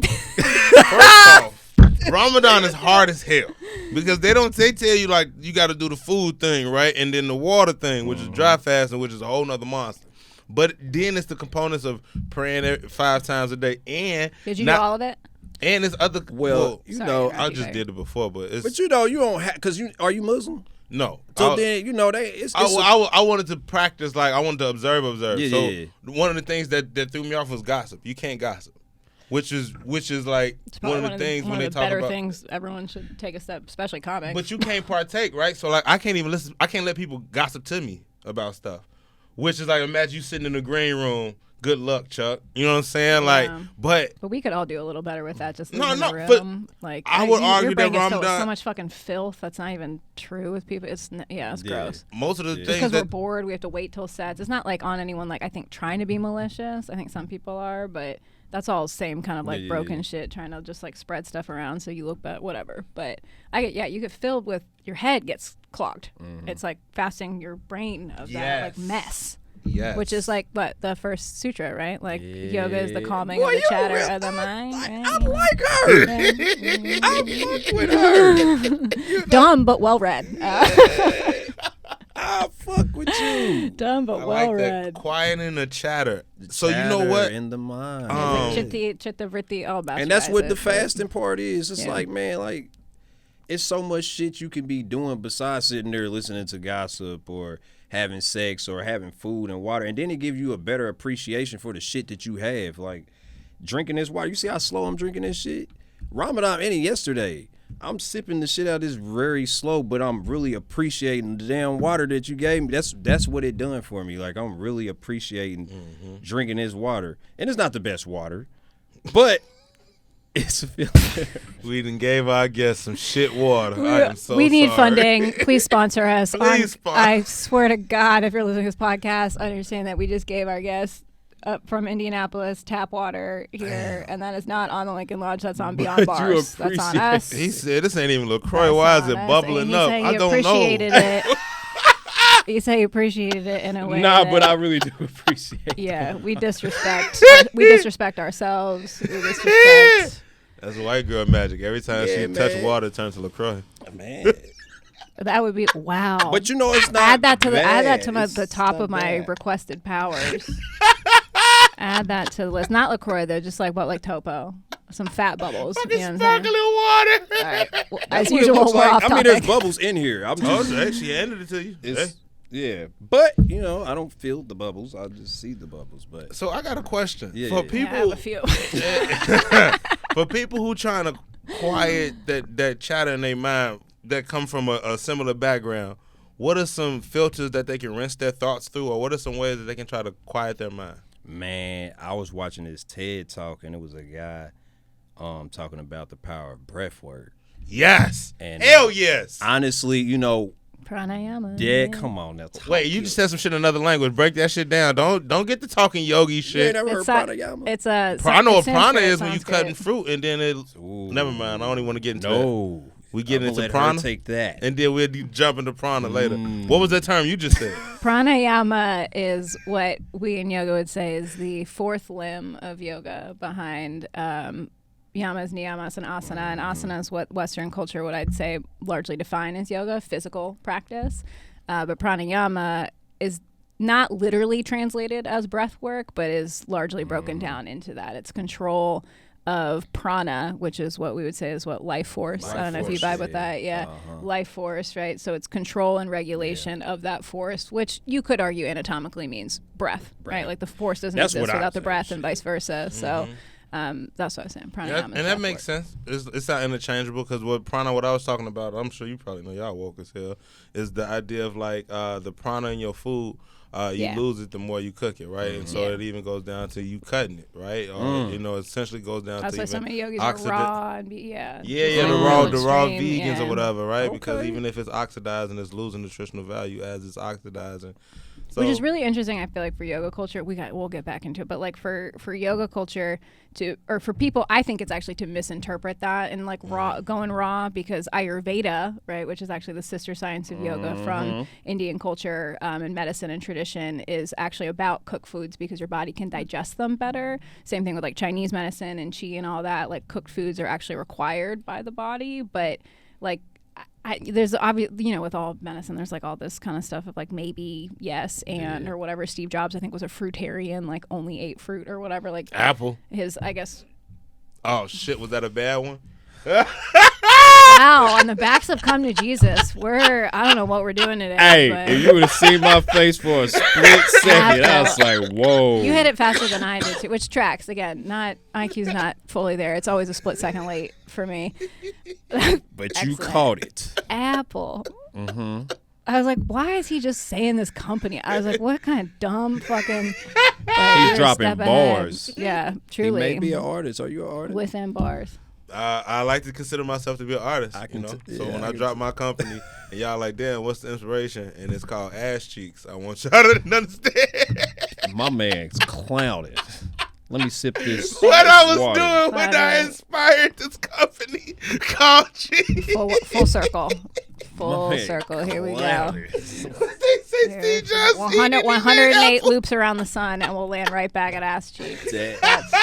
Ramadan is hard as hell because they tell you like you got to do the food thing, right? And then the water thing, which is dry fasting, which is a whole nother monster. But then it's the components of praying 5 times a day. And did you do all of it? And it's other. Well, I just did it before, but it's. But you don't have, because are you Muslim? No. So then it's I wanted to practice, like I wanted to observe. Yeah, so one of the things that threw me off was gossip. You can't gossip. Which is like one of the things when they talk about. One of the better things everyone should take a step, especially comics. But you can't partake, right? So like I can't even listen. I can't let people gossip to me about stuff. Which is like, imagine you sitting in the green room. Good luck, Chuck. You know what I'm saying? Like, but we could all do a little better with that. Just in the room. Like I would argue that Ramadan so much fucking filth that's not even true with people. It's gross. Most of the things because we're bored, we have to wait till sets. It's not like on anyone like I think trying to be malicious. I think some people are, but. That's all same kind of like broken shit, trying to just like spread stuff around so you look bad, whatever. But you get filled with, your head gets clogged. Mm-hmm. It's like fasting your brain of that like mess. Yes. Which is like the first sutra, right? Like yoga is the calming of the chatter of the mind. Right? I like her. I fuck with her. Dumb but well read. I fuck with you. Dumb but well read. Quieting the chatter. So you know what? In the mind. Chitta vritti. Oh, and that's what the fasting part is. It's like, man, like it's so much shit you can be doing besides sitting there listening to gossip or having sex or having food and water, and then it gives you a better appreciation for the shit that you have. Like drinking this water. You see how slow I'm drinking this shit? Ramadan ended yesterday. I'm sipping the shit out of this very slow, but I'm really appreciating the damn water that you gave me. That's what it done for me. Like I'm really appreciating drinking this water. And it's not the best water, but it's a feeling. We done gave our guests some shit water. I am so we need sorry. funding. Please sponsor us. Please sponsor. I swear to God, if you're listening to this podcast, understand that we just gave our guests up from Indianapolis tap water here, and that is not on the Lincoln Lodge. That's on Beyond Bars. That's on us. He said, "This ain't even LaCroix. Why is it bubbling up? I don't know." It. You say you appreciated it in a way. Nah, but I really do appreciate it. Yeah, we disrespect. We disrespect ourselves. We disrespect. That's white girl magic. Every time she touch water, it turns to LaCroix. Man. That would be wow. But it's not. Add that to bad. the top of my requested powers. Add that to the list. Not LaCroix though, just like Topo. Some fat bubbles. Fucking sparkling water. All right. Well, as usual, we're off topic. I mean, there's bubbles in here. She handed it to you. Yeah, but I don't feel the bubbles. I just see the bubbles. But so I got a question for people. I have a few. For people who trying to quiet that chatter in their mind that come from a similar background, what are some filters that they can rinse their thoughts through, or what are some ways that they can try to quiet their mind? Man, I was watching this TED Talk, and it was a guy talking about the power of breath work. Yes. And hell yes. Honestly, pranayama. Yeah, come on now. Wait, you just said some shit in another language. Break that shit down. Don't get the talking yogi shit. You ain't never heard pranayama? It's a. I know what prana is when you cutting fruit, and then it. Never mind. I don't even want to get into that. We get into prana. Take that, and then we'll jump into prana later. What was that term you just said? Pranayama is what we in yoga would say is the fourth limb of yoga behind yamas, niyamas, and asana. And asana is what Western culture would I'd say largely define as yoga, physical practice. But pranayama is not literally translated as breath work, but is largely broken down into that. It's control of prana, which is what we would say is what life force. I don't know if you vibe with that. Yeah. Life force, right? So it's control and regulation of that force, which you could argue anatomically means breath, right? Like the force doesn't exist without the breath and vice versa. So that's what I was saying. Pranayama. And that makes sense. It's not interchangeable because what I was talking about, I'm sure you probably know, y'all woke as hell, is the idea of like the prana in your food you lose it the more you cook it, right? And so it even goes down to you cutting it, right? Or essentially goes down That's to why even so many yogis are raw and the raw vegans extreme, or whatever, right? Because even if it's oxidizing, it's losing nutritional value as it's oxidizing. So, which is really interesting. I feel like for yoga culture, we'll get back into it, but like for yoga culture or for people, I think it's actually to misinterpret that and like going raw, because Ayurveda, right, which is actually the sister science of yoga from Indian culture and medicine and tradition, is actually about cooked foods because your body can digest them better. Same thing with like Chinese medicine and qi and all that. Like cooked foods are actually required by the body, but like there's obvious, with all medicine, there's like all this kind of stuff of like maybe yes and or whatever. Steve Jobs, I think, was a fruitarian, like only ate fruit or whatever. Like apple. I guess. Oh shit! Was that a bad one? Wow, on the backs of Come to Jesus, I don't know what we're doing today. Hey, but if you would have seen my face for a split second, I was like, whoa. You hit it faster than I did too, which tracks. Again, IQ's not fully there. It's always a split second late for me. But you caught it. Apple. Mm-hmm. I was like, why is he just saying this company? I was like, what kind of dumb fucking... He's dropping bars. Yeah, truly. He may be an artist. Are you an artist? Within bars. I like to consider myself to be an artist, So when I drop my company and y'all like, damn, what's the inspiration? And it's called Ass Cheeks. I want y'all to understand. My man's clowning. Let me sip this. What I was water. doing when I inspired this company called Cheeks. Full circle. Full circle. Here we go. They say Steve Jobs. 108 loops around the sun, and we'll land right back at Ass Cheeks. That's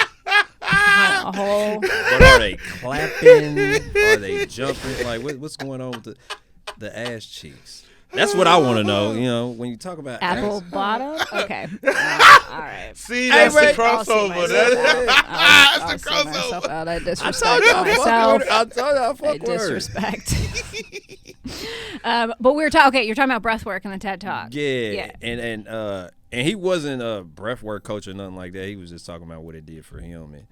a whole. But are they clapping? Are they jumping? Like, what's going on with the ass cheeks? That's what I want to know. When you talk about apple ass. bottom. Okay. All right. See, that's the crossover. That's the crossover. I disrespect myself. I told you I fuck disrespect. But we were talking. Okay, you're talking about breath work in the TED Talk. Yeah. And he wasn't a breath work coach or nothing like that. He was just talking about what it did for him. And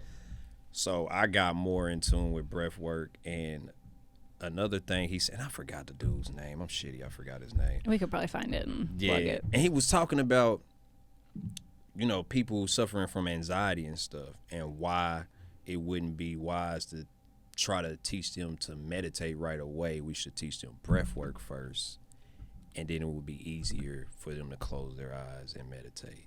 so I got more in tune with breath work. And another thing he said, and I forgot the dude's name. I'm shitty. I forgot his name. We could probably find it and plug it. And he was talking about, people suffering from anxiety and stuff, and why it wouldn't be wise to try to teach them to meditate right away. We should teach them breath work first, and then it would be easier for them to close their eyes and meditate.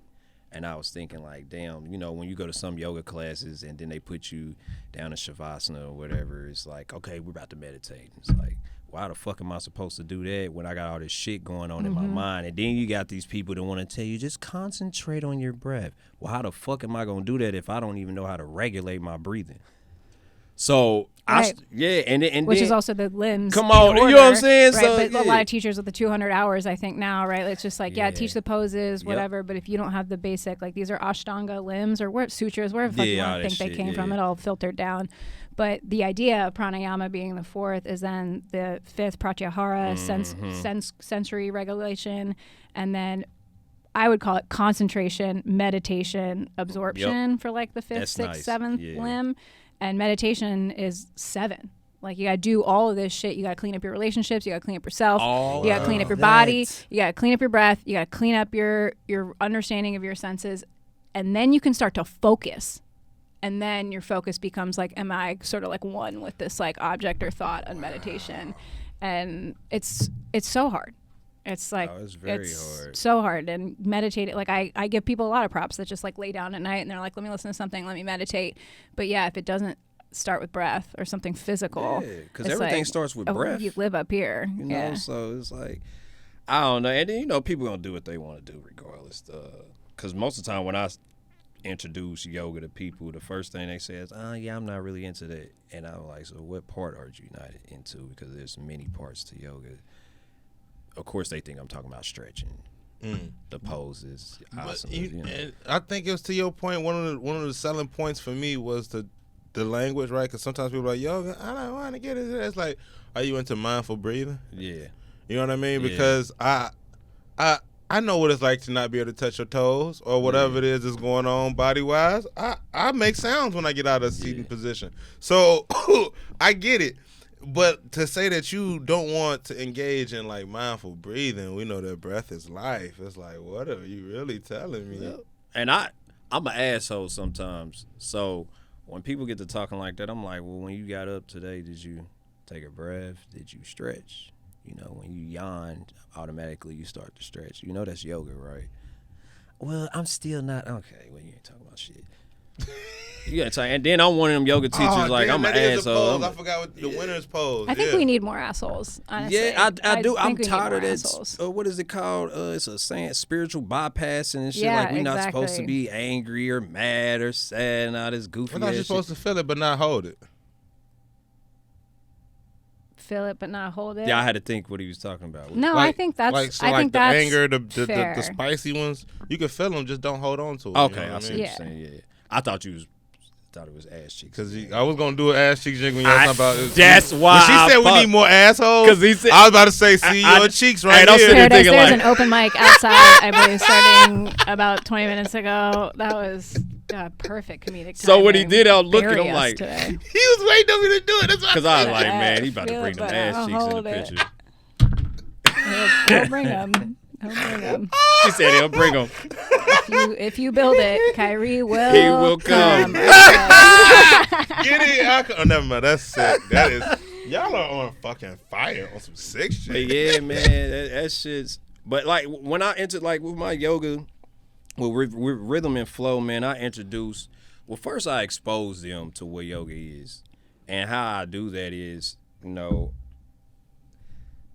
And I was thinking, like, damn, when you go to some yoga classes and then they put you down in Shavasana or whatever, it's like, okay, we're about to meditate. It's like, well, how the fuck am I supposed to do that when I got all this shit going on in my mind? And then you got these people that want to tell you, just concentrate on your breath. Well, how the fuck am I going to do that if I don't even know how to regulate my breathing? So, right. and which then, is also the limbs. Come on, order, you know what I'm saying? Right? So, but a lot of teachers with the 200 hours, I think now, right? It's just like, teach the poses, whatever. But if you don't have the basic, like these are Ashtanga limbs or sutras, wherever the fuck you want to think they came from, it all filtered down. But the idea of pranayama being the fourth is then the fifth pratyahara, sensory regulation, and then I would call it concentration, meditation, absorption for like the fifth, sixth, seventh limb. And meditation is 7. Like, you got to do all of this shit. You got to clean up your relationships. You got to clean up yourself. You got to clean up your body. You got to clean up your breath. You got to clean up your understanding of your senses. And then you can start to focus. And then your focus becomes like, am I sort of like one with this like object or thought on meditation? And it's so hard. It's like, it's very hard. So hard. And meditate, like I give people a lot of props that just like lay down at night and they're like, let me listen to something, let me meditate. But yeah, if it doesn't start with breath or something physical. Yeah, because everything starts with breath. You live up here. So it's like, I don't know. And then, people going to do what they want to do regardless. Because most of the time when I introduce yoga to people, the first thing they say is, I'm not really into that. And I'm like, so what part are you not into? Because there's many parts to yoga. Of course, they think I'm talking about stretching, the poses, asanas, I think it was to your point. One of the selling points for me was the language, right? Because sometimes people are like, yoga, I don't want to get into that. It's like, are you into mindful breathing? Yeah, you know what I mean? Because I know what it's like to not be able to touch your toes or whatever it is that's going on body wise. I make sounds when I get out of a seating position, so I get it. But to say that you don't want to engage in like mindful breathing, we know that breath is life. It's like, what are you really telling me? Yeah. And I'm an asshole sometimes. So when people get to talking like that, I'm like, well, when you got up today, did you take a breath? Did you stretch? You know, when you yawn, automatically you start to stretch. You know that's yoga, right? Well, I'm still not. Okay, well, you ain't talking about shit. You gotta tell, and then I'm one of them yoga teachers. Like, I'm an asshole. I forgot what the winner's pose. I think we need more assholes. Honestly, Yeah, I do. I'm think we need tired of more that. assholes. What is it called? It's a saying, spiritual bypassing and shit. Yeah, Like, we're not supposed to exactly. be angry or mad or sad and all this goofy I thought ass you're shit. supposed to feel it but not hold it. Feel it but not hold it. Yeah, I had to think what he was talking about. No, Like, I think that's. I like think the that's anger, the fair. spicy ones, you can feel them, just don't hold on to them. Okay, you know I what see I mean? what you're saying. Yeah, I thought it was ass cheeks. Because I was gonna do an ass cheek jig when you was talking about it. That's why When she said we need more assholes, 'Cause he said- I was about to say, see I- your cheeks right I'm here. sitting there Paradise, thinking there's like- an open mic outside, I believe, starting about 20 minutes ago. That was perfect comedic timing. So when he did, I was looking, Bury I'm us like, today. He was waiting on me to do it. That's why because I was said like, that. man, he about to Feel bring it, them but ass I'll cheeks in hold the it. picture. He'll bring them. He'll bring them. She said he'll bring them. If you build it, Kyrie will. He will come. Okay. Get it? Oh, never mind. That's sick. That is. Y'all are on fucking fire on some sick But shit. yeah, man, that shit's. But like when I entered, like with my yoga, with rhythm and flow, man, I introduced. Well, first I exposed them to what yoga is, and how I do that is, you know,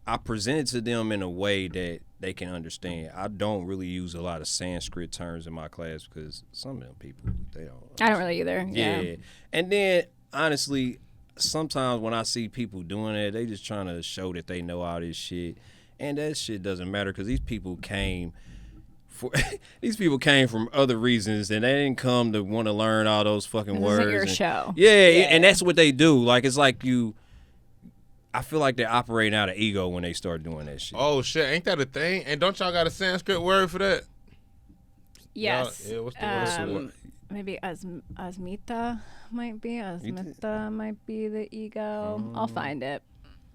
I present it to them in a way that they can understand. I don't really use a lot of Sanskrit terms in my class because some of them people, they don't. I don't really either. Yeah. And then honestly, sometimes when I see people doing that, they just trying to show that they know all this shit, and that shit doesn't matter because these people came from other reasons, and they didn't come to want to learn all those fucking This words. isn't your and- show. Yeah, Yeah. and that's what they do. Like it's like I feel like they're operating out of ego when they start doing that shit. Oh shit, ain't that a thing? And don't y'all got a Sanskrit word for that? Yes. Yeah, what's the word? Maybe Asmita might be. Asmita might be the ego. I'll find it.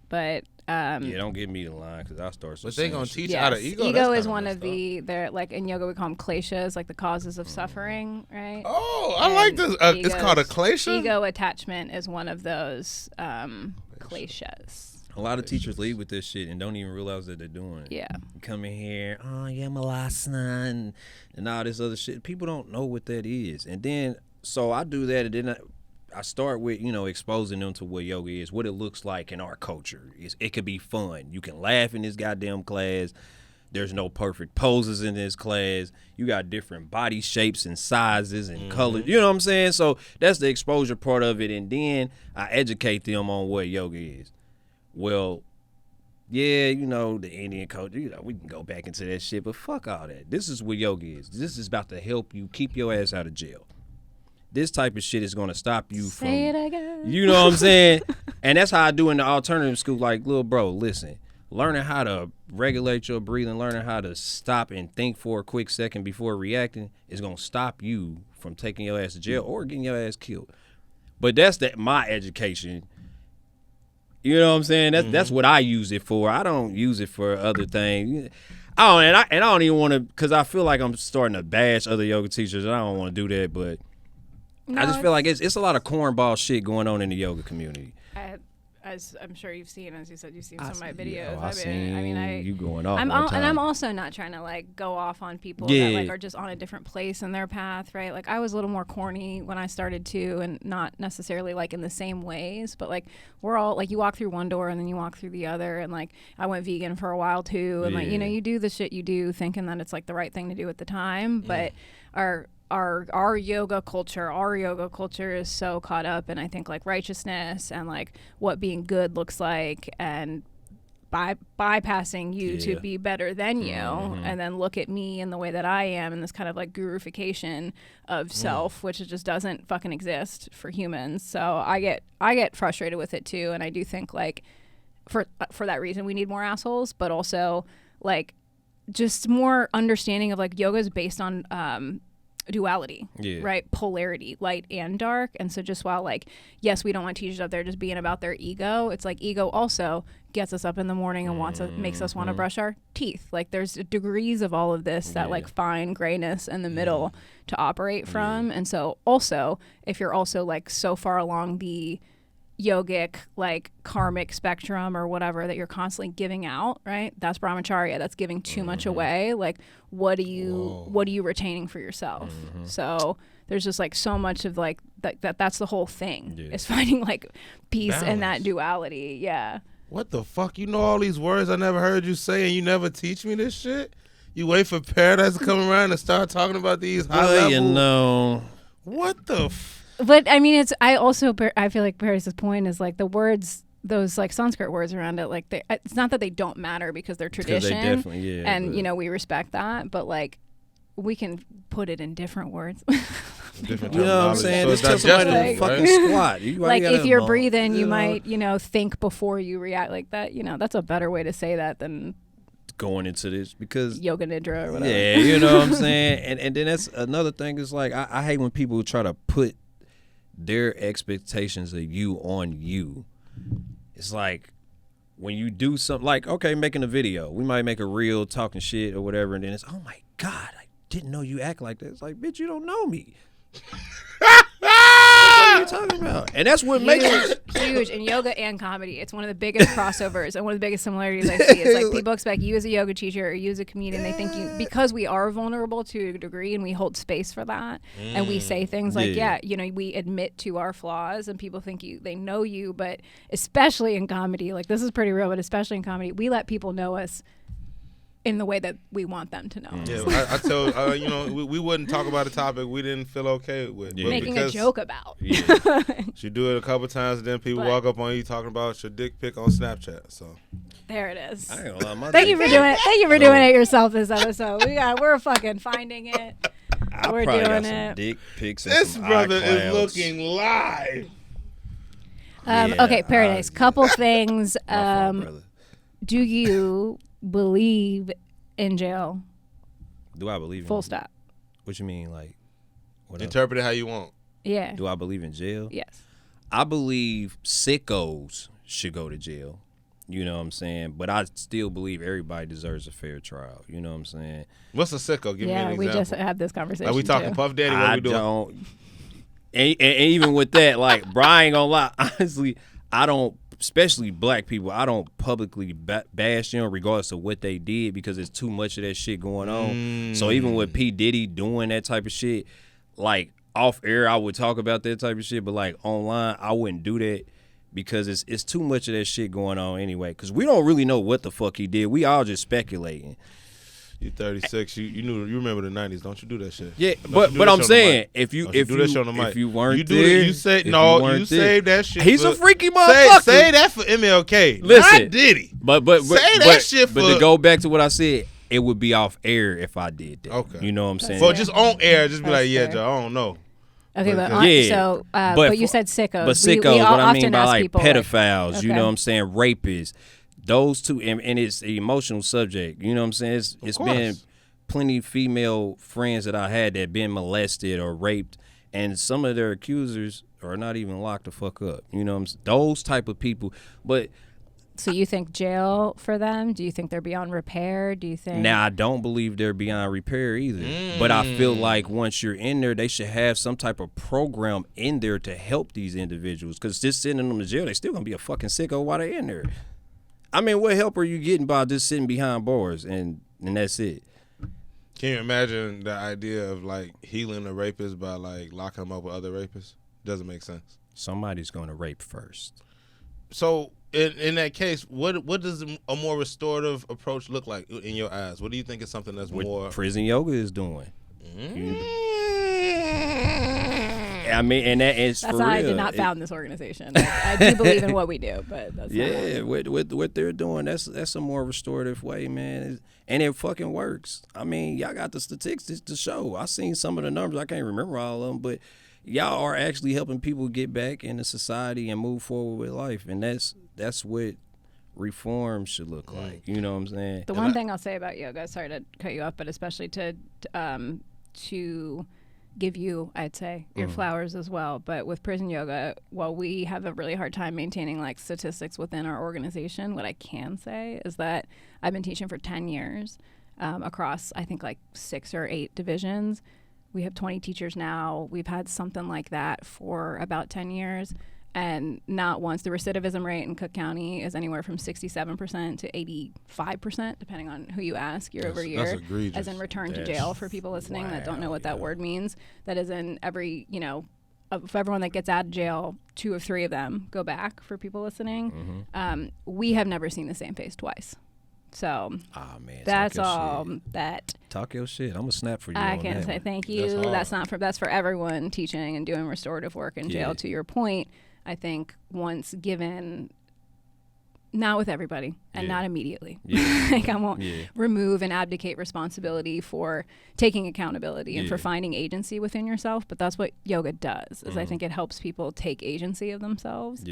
But Yeah, don't give me the line because I'll start. But they gonna saying shit. teach out of yes, ego. ego That's is kinda one messed of the they're like in yoga we call them kleshas, like the causes of suffering, right? Oh, I like this. It's called a klesha. Ego attachment is one of those kleshas. A lot of teachers lead with this shit and don't even realize that they're doing it. Yeah. You come in here, oh yeah, malasana and all this other shit. People don't know what that is. And then, so I do that, and then I start with, you know, exposing them to what yoga is, what it looks like in our culture. It could be fun. You can laugh in this goddamn class. There's no perfect poses in this class. You got different body shapes and sizes and colors. You know what I'm saying? So that's the exposure part of it. And then I educate them on what yoga is. Well, yeah, you know, the Indian culture, you know, we can go back into that shit, but fuck all that. This is what yoga is. This is about to help you keep your ass out of jail. This type of shit is going to stop you from... Say it again. You know what I'm saying? And that's how I do in the alternative school. Like, little bro, listen, learning how to regulate your breathing, learning how to stop and think for a quick second before reacting is going to stop you from taking your ass to jail or getting your ass killed. But that's my education. You know what I'm saying? That's what I use it for. I don't use it for other things. I don't even want to, because I feel like I'm starting to bash other yoga teachers, and I don't want to do that, but No, I just feel like it's a lot of cornball shit going on in the yoga community. As I'm sure you've seen, as you said, you've seen some of my videos. I mean, you going off. and one time. I'm also not trying to like go off on people Yeah. that like are just on a different place in their path, right? Like I was a little more corny when I started too, and not necessarily like in the same ways, but like we're all like you walk through one door and then you walk through the other, and like I went vegan for a while too, and like you know you do the shit you do thinking that it's like the right thing to do at the time, but our yoga culture is so caught up in I think like righteousness and like what being good looks like, and bypassing you to be better than you, and then look at me in the way that I am, and this kind of like gurufication of self, which just doesn't fucking exist for humans. So I get frustrated with it too, and I do think like for that reason we need more assholes, but also like just more understanding of like yoga is based on duality, Yeah. right? Polarity, light and dark. And so just while like, yes, we don't want teachers up there just being about their ego, it's like ego also gets us up in the morning and makes us want to brush our teeth. Like there's degrees of all of this, that like fine grayness in the middle to operate from. And so also, if you're also like so far along the yogic like karmic spectrum or whatever that you're constantly giving out, right? That's brahmacharya. That's giving too much away. Like what are you retaining for yourself? So there's just like so much of like that's the whole thing, is finding like peace in that duality. Yeah. What the fuck? You know all these words I never heard you say, and you never teach me this shit? You wait for Paradise to come around and start talking about these high level. You know. What the But I mean, I feel like Paradis's point is like the words, those like Sanskrit words around it, like it's not that they don't matter because they're tradition, they definitely, and you know we respect that, but like we can put it in different words. different You know what I'm saying? It's just somebody to fucking squat. Like if you're breathing, you might, you know, think before you react like that. You know, that's a better way to say that than going into this, because yoga nidra or whatever. Yeah, you know what I'm saying? And then that's another thing is like I hate when people try to put their expectations of you on you. It's like when you do something like, okay, making a video, we might make a reel talking shit or whatever, and then it's, oh my God, I didn't know you act like that. It's like, bitch, you don't know me. What are you talking about? And that's what makes it huge in yoga and comedy. It's one of the biggest crossovers and one of the biggest similarities I see. It's like people expect you as a yoga teacher or you as a comedian. They think you, because we are vulnerable to a degree and we hold space for that, and we say things like, you know, we admit to our flaws, and people think they know you. But especially in comedy, like this is pretty real, but especially in comedy, we let people know us in the way that we want them to know. Yeah, I tell you know, we wouldn't talk about a topic we didn't feel okay with. Making a joke about. You do it a couple times, and then people walk up on you talking about your dick pic on Snapchat. So there it is. I ain't gonna lie, Thank you for doing it. Thank you for doing it yourself this episode. We're fucking finding it. We're doing got it. some dick pics and this some brother iClouds. is looking live. Okay, Paradise. Couple things. Brother. Do you believe in jail? Do I believe in full stop? What you mean, like what Interpret it how you want. Yeah. Do I believe in jail? Yes. I believe sickos should go to jail. You know what I'm saying? But I still believe everybody deserves a fair trial. You know what I'm saying? What's a sicko? Give me an example. We just had this conversation. Are we talking too. Puff Daddy? What we doing? Don't. And even with that, like, bro, I ain't gonna lie. Honestly, I don't, especially black people, I don't publicly bash them regardless of what they did, because there's too much of that shit going on. So even with P. Diddy doing that type of shit, like, off air, I would talk about that type of shit, but like online, I wouldn't do that because it's too much of that shit going on anyway. Because we don't really know what the fuck he did. We all just speculating. You 36. You remember the 90s? Don't you do that shit? Yeah, but I'm saying if you do that shit on the mic. if you weren't you do there, you say if no. weren't You there, save that shit. He's for, a freaky motherfucker. Say that for MLK. Listen, not Diddy. But say that shit for. But to go back to what I said, it would be off air if I did that. Okay, you know what I'm saying? So just on air, just be That's like, yeah, fair. Joe, I don't know. Okay, but But you said sickos. But sickos, we what I mean often by ask like people, pedophiles, like, you know what I'm saying, rapists, those two, and it's an emotional subject. You know what I'm saying? It's been plenty female friends that I had that been molested or raped, and some of their accusers are not even locked the fuck up. You know what I'm saying? Those type of people. But so you think jail for them? Do you think they're beyond repair? Do you think? now I don't believe they're beyond repair either. But I feel like once you're in there, they should have some type of program in there to help these individuals. Because just sending them to jail, they still gonna be a fucking sicko while they're in there. I mean, what help are you getting by just sitting behind bars and that's it? Can you imagine the idea of like healing a rapist by like locking them up with other rapists? Doesn't make sense. Somebody's gonna rape first. So in that case, what does a more restorative approach look like in your eyes? What do you think is something that's What more prison yoga is doing? I mean, and that is That's for how real. I did not found this organization. Like, I do believe in what we do, but that's Yeah, with what they're doing, that's a more restorative way, man, and it fucking works. I mean, y'all got the statistics to show. I seen some of the numbers. I can't remember all of them, but y'all are actually helping people get back into society and move forward with life, and that's what reform should look like. You know what I'm saying? The one thing I'll say about yoga, sorry to cut you off, but especially to give you, I'd say, your flowers as well. But with prison yoga, while we have a really hard time maintaining like statistics within our organization, what I can say is that I've been teaching for 10 years across, I think, like 6 or 8 divisions. We have 20 teachers now. We've had something like that for about 10 years. And not once, the recidivism rate in Cook County is anywhere from 67% to 85%, depending on who you ask year over year. That's egregious. As in return to jail for people listening that don't know what that word means. That is in every, of everyone that gets out of jail, 2 or 3 of them go back for people listening. We have never seen the same face twice. So that's all that. Talk your shit. I'm gonna snap for you. I can say thank you. That's for everyone teaching and doing restorative work in jail. To your point, I think once given, not with everybody and not immediately. Like I won't remove and abdicate responsibility for taking accountability and for finding agency within yourself. But that's what yoga does. Is I think it helps people take agency of themselves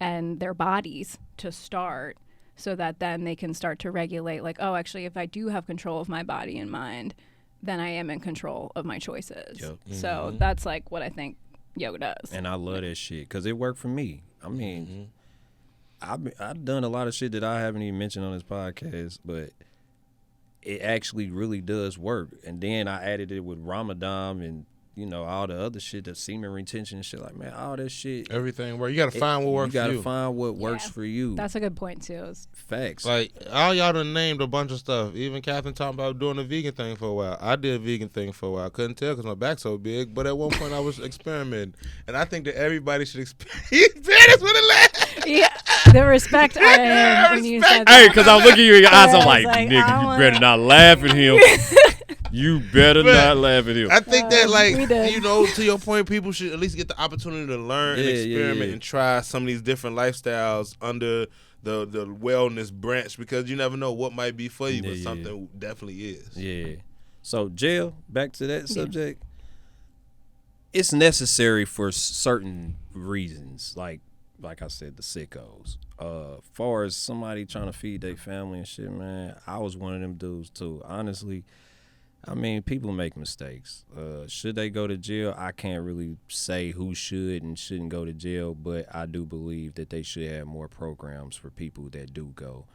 and their bodies to start. So that then they can start to regulate, like, oh, actually, if I do have control of my body and mind, then I am in control of my choices. So that's like what I think yoga does. And I love that shit because it worked for me. I mean, I've done a lot of shit that I haven't even mentioned on this podcast, but it actually really does work. And then I added it with Ramadan and all the other shit, the semen retention and shit. Like, man, all that shit. Everything works. You got to find what works for you. You got to find what works for you. That's a good point, too. Facts. Like, all y'all done named a bunch of stuff. Even Kathryn talking about doing a vegan thing for a while. I did a vegan thing for a while. I couldn't tell because my back's so big. But at one point, I was experimenting. And I think that everybody should experiment with a laugh. Yeah. The respect I am when you said that. Hey, because I'm looking you in your eyes. I'm like, nigga, you better not laugh at him. You better not laugh at him. I think that, like, to your point, people should at least get the opportunity to learn and experiment and try some of these different lifestyles under the wellness branch because you never know what might be for you, but something definitely is. Yeah. So, jail, back to that subject, it's necessary for certain reasons, like I said, the sickos. Far as somebody trying to feed their family and shit, man, I was one of them dudes, too. Honestly, I mean, people make mistakes. Should they go to jail? I can't really say who should and shouldn't go to jail, but I do believe that they should have more programs for people that do go.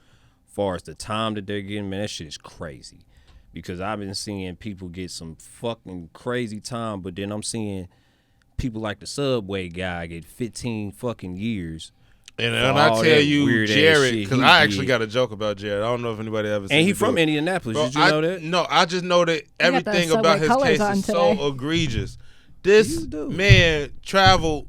Far as the time that they're getting, man, that shit is crazy. Because I've been seeing people get some fucking crazy time, but then I'm seeing people like the Subway guy get 15 fucking years. And I tell you, Jared, because I actually got a joke about Jared. I don't know if anybody ever seen it. And he's from Indianapolis. Did you know that? No, I just know that everything about his case is so egregious. This man traveled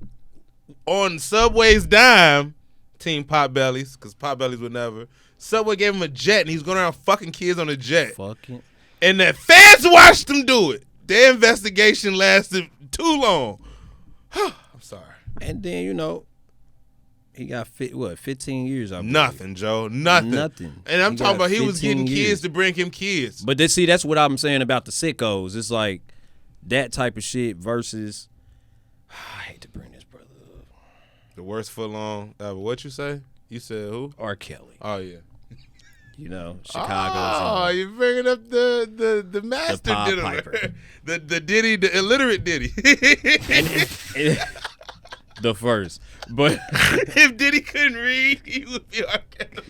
on Subway's dime, Team Potbellies, because Potbellies would never. Subway gave him a jet, and he's going around fucking kids on a jet. Fucking. And the feds watched him do it. Their investigation lasted too long. I'm sorry. And then, he got 15 years. Nothing, Joe. Nothing. And I'm talking about he was getting kids to bring him kids. But see, that's what I'm saying about the sickos. It's like that type of shit versus. I hate to bring this brother up. The worst foot long ever. What you say? You said who? R. Kelly. Oh yeah. Chicago's. Oh, you're bringing up the master Diddy, the Diddy, the illiterate Diddy. The first, but if Diddy couldn't read, he would be R. Kelly.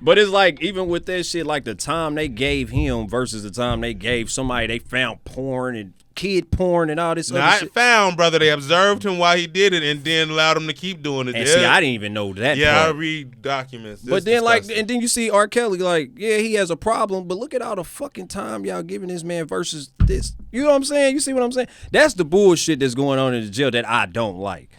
But it's like, even with that shit, like the time they gave him versus the time they gave somebody they found porn and kid porn and all this other shit. Not found, brother. They observed him while he did it and then allowed him to keep doing it. And see, I didn't even know that. Yeah, part. I read documents. But then, and then you see R. Kelly, like, yeah, he has a problem, but look at all the fucking time y'all giving this man versus this. You know what I'm saying? You see what I'm saying? That's the bullshit that's going on in the jail that I don't like.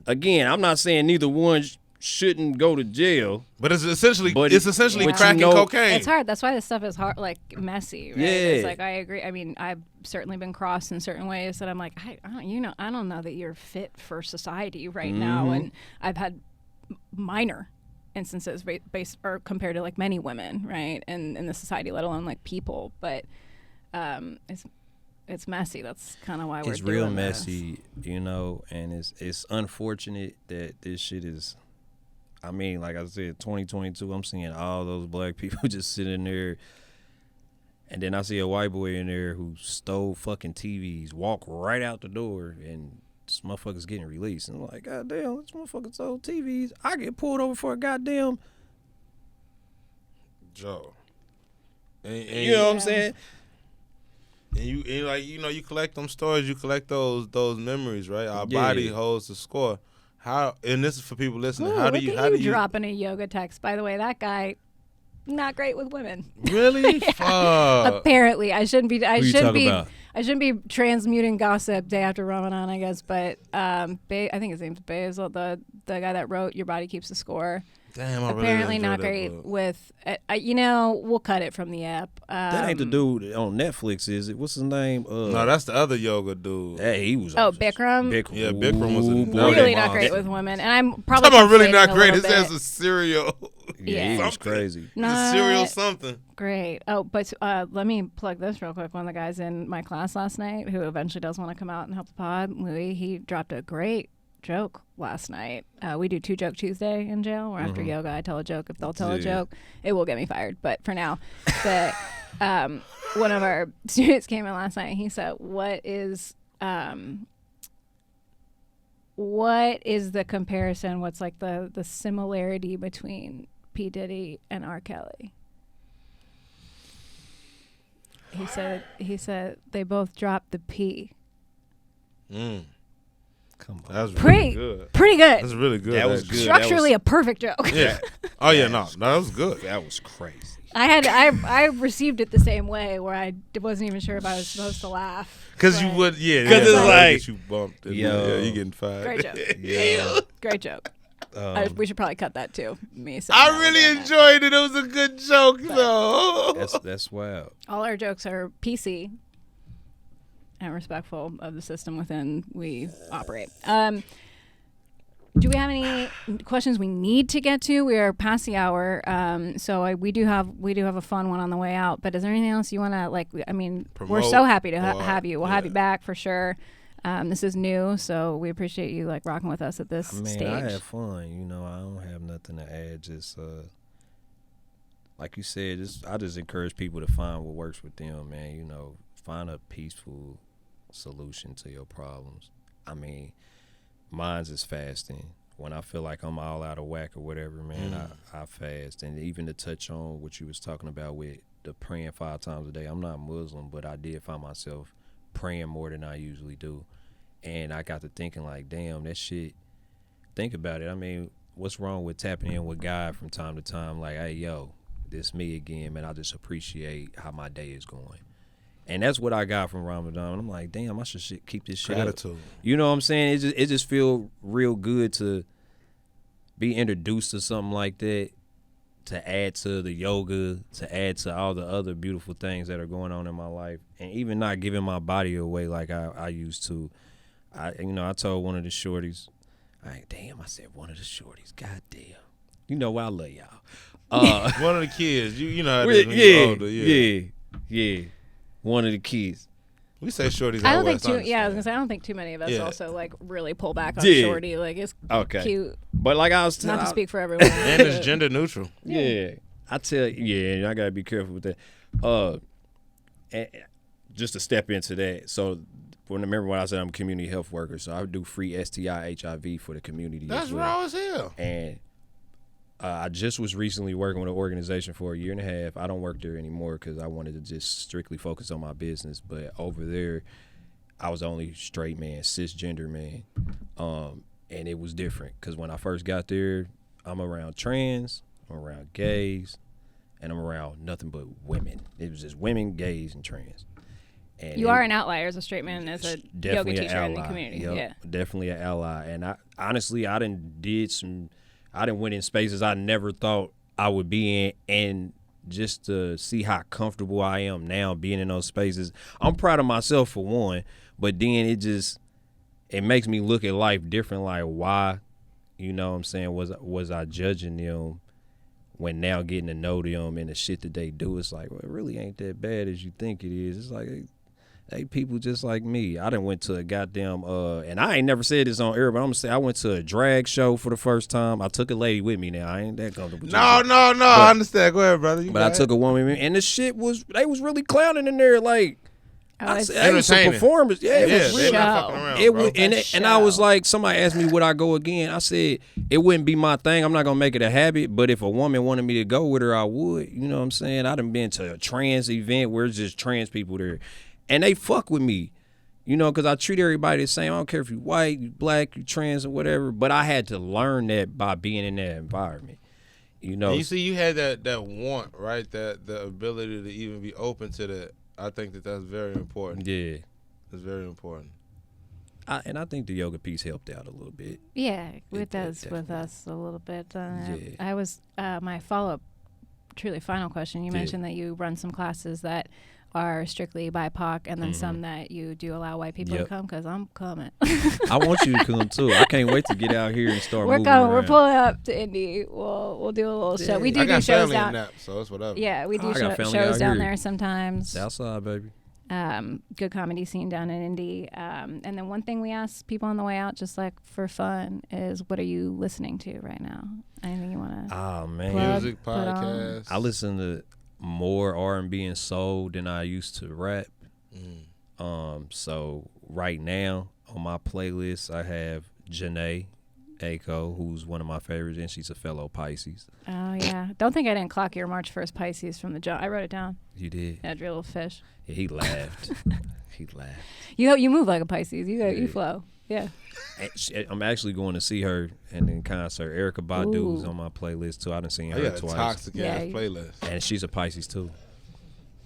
Again, I'm not saying neither one shouldn't go to jail, but it's essentially cracking cocaine. It's hard. That's why this stuff is hard, like messy. Right? Yeah, it's like I agree. I mean, I've certainly been crossed in certain ways that I'm like, I don't know that you're fit for society right now. And I've had minor instances based or compared to like many women, right, and in the society, let alone like people. But it's messy. That's kind of why we're. It's real messy, and it's unfortunate that this shit is. I mean, like I said, 2022, I'm seeing all those black people just sitting there. And then I see a white boy in there who stole fucking TVs, walk right out the door, and this motherfucker's getting released. And I'm like, God damn, this motherfucker stole TVs. I get pulled over for a goddamn Joe. you know what I'm saying? And you collect them stories, you collect those memories, right? Our body holds the score. How? And this is for people listening. Ooh, how do you dropping a yoga text? By the way, that guy, not great with women. Really? Yeah. Fuck. Apparently, I shouldn't be. I Who you shouldn't talking be. about? I shouldn't be transmuting gossip day after Ramadan, I guess. But I think his name's Basil, the guy that wrote "Your Body Keeps the Score." Damn, I Apparently really not great book. with. We'll cut it from the app. That ain't the dude on Netflix, is it? What's his name? No, that's the other yoga dude. Hey, he was. Oh, Bikram. Yeah, Bikram was Really not great with women, and I'm probably. Talking about really not conflating a great. It little says bit. a cereal. Yeah, he was Something. crazy. It's a cereal something. Great. Oh, but let me plug this real quick. One of the guys in my class last night who eventually does want to come out and help the pod, Louis, he dropped a great joke last night. We do 2 Joke Tuesday in jail, where after yoga I tell a joke. If they'll tell a joke, it will get me fired. But for now, one of our students came in last night and he said, what is the comparison? What's like the similarity between P. Diddy and R. Kelly? He said they both dropped the P. Come on. That was really good. Pretty good. That's really good. That was actually. good. Structurally a perfect joke. Yeah. Oh yeah, no, that was good. That was crazy. I received it the same way, where I wasn't even sure if I was supposed to laugh. Because you But would, yeah. 'Cause it's that'll like, get you bumped. And yo. you getting fired. Great joke. Yeah. Great joke. We should probably cut that too. Me saying I that really again. enjoyed it. It was a good joke, though. That's wild. All our jokes are PC and respectful of the system within we operate. Do we have any questions we need to get to? We are past the hour, so we do have a fun one on the way out. But is there anything else you want to we're Promote so happy to or- have you. We'll have you back for sure. This is new, so we appreciate you rocking with us at this stage. I had fun. I don't have nothing to add. Just like you said, I just encourage people to find what works with them, man. Find a peaceful solution to your problems. I mean, mine's is fasting. When I feel like I'm all out of whack or whatever, man, I fast. And even to touch on what you was talking about with the praying 5 times a day, I'm not Muslim, but I did find myself praying more than I usually do. And I got to thinking damn, that shit, think about it. I mean, what's wrong with tapping in with God from time to time? Hey, yo, this me again, man. I just appreciate how my day is going. And that's what I got from Ramadan. I'm like, damn, I should keep this shit Gratitude. up. You know what I'm saying? It just feel real good to be introduced to something like that, to add to the yoga, to add to all the other beautiful things that are going on in my life, and even not giving my body away like I used to. I told one of the shorties, I said one of the shorties, goddamn. You know I love y'all. One of the kids, you know how it is when you're older. Yeah. One of the kids. We say shorties. I don't out think west, too. understand. Yeah, I was gonna say I don't think too many of us Yeah. also really pull back on Yeah. shorty. It's Okay. cute. But I was Not to speak for everyone. And it's gender neutral. Yeah. I tell you, yeah, I gotta be careful with that. And just to step into that, so remember when I said I'm a community health worker, so I do free STI HIV for the community. That's as well. raw as hell. And I just was recently working with an organization for 1.5 years. I don't work there anymore because I wanted to just strictly focus on my business. But over there, I was the only straight man, cisgender man. And it was different because when I first got there, I'm around trans, I'm around gays, and I'm around nothing but women. It was just women, gays, and trans. And You are an outlier as a straight man and as a yoga definitely an teacher in the ally. community. Yep, Yeah. definitely an ally. And I honestly, I done went in spaces I never thought I would be in, and just to see how comfortable I am now being in those spaces. I'm proud of myself for one, but then it makes me look at life different. Why, you know what I'm saying, was I judging them when now getting to know them and the shit that they do? It's well, it really ain't that bad as you think it is. It's They people just like me. I done went to a goddamn and I ain't never said this on air, but I'm gonna say I went to a drag show for the first time. I took a lady with me. Now I ain't that comfortable. No. I understand. Go ahead, brother. But I took a woman with me, and the shit they was really clowning in there. Like I said, it was some performance. Yeah, it was really. Not fucking around, It bro. was, and I was like, somebody asked me would I go again. I said it wouldn't be my thing. I'm not gonna make it a habit. But if a woman wanted me to go with her, I would. You know what I'm saying? I done been to a trans event where it's just trans people there, and they fuck with me. You know, because I treat everybody the same. I don't care if you white, you black, you trans, or whatever. But I had to learn that by being in that environment. You know, And you see, you had that want, right? That the ability to even be open to that. I think that's very important. Yeah, it's very important. And I think the yoga piece helped out a little bit. Yeah, it does with us a little bit. Yeah. I was my follow-up, truly final question. You mentioned that you run some classes that are strictly BIPOC, and then some that you do allow white people to come, because I'm coming. I want you to come too. I can't wait to get out here and start moving coming. around. We're pulling up to Indy. We'll do a little show. We do I got shows family down. in that, so it's whatever. Yeah, we do I got family shows out down here. there sometimes. Southside, baby. Good comedy scene down in Indy. And then one thing we ask people on the way out, just like for fun, is what are you listening to right now? Anything you want to Oh man, music, podcasts. I listen to more R&B and soul than I used to rap. So right now on my playlist I have Janae Aiko, who's one of my favorites, and she's a fellow Pisces. Oh yeah, don't think I didn't clock your March 1st Pisces from the jump. I wrote it down. You did? Yeah, your little fish. Yeah, he laughed. He laughed. You move like a Pisces. You flow. Yeah. I'm actually going to see her in concert. Erica Badu's on my playlist too. I done seen her twice. Toxic ass playlist. And she's a Pisces too.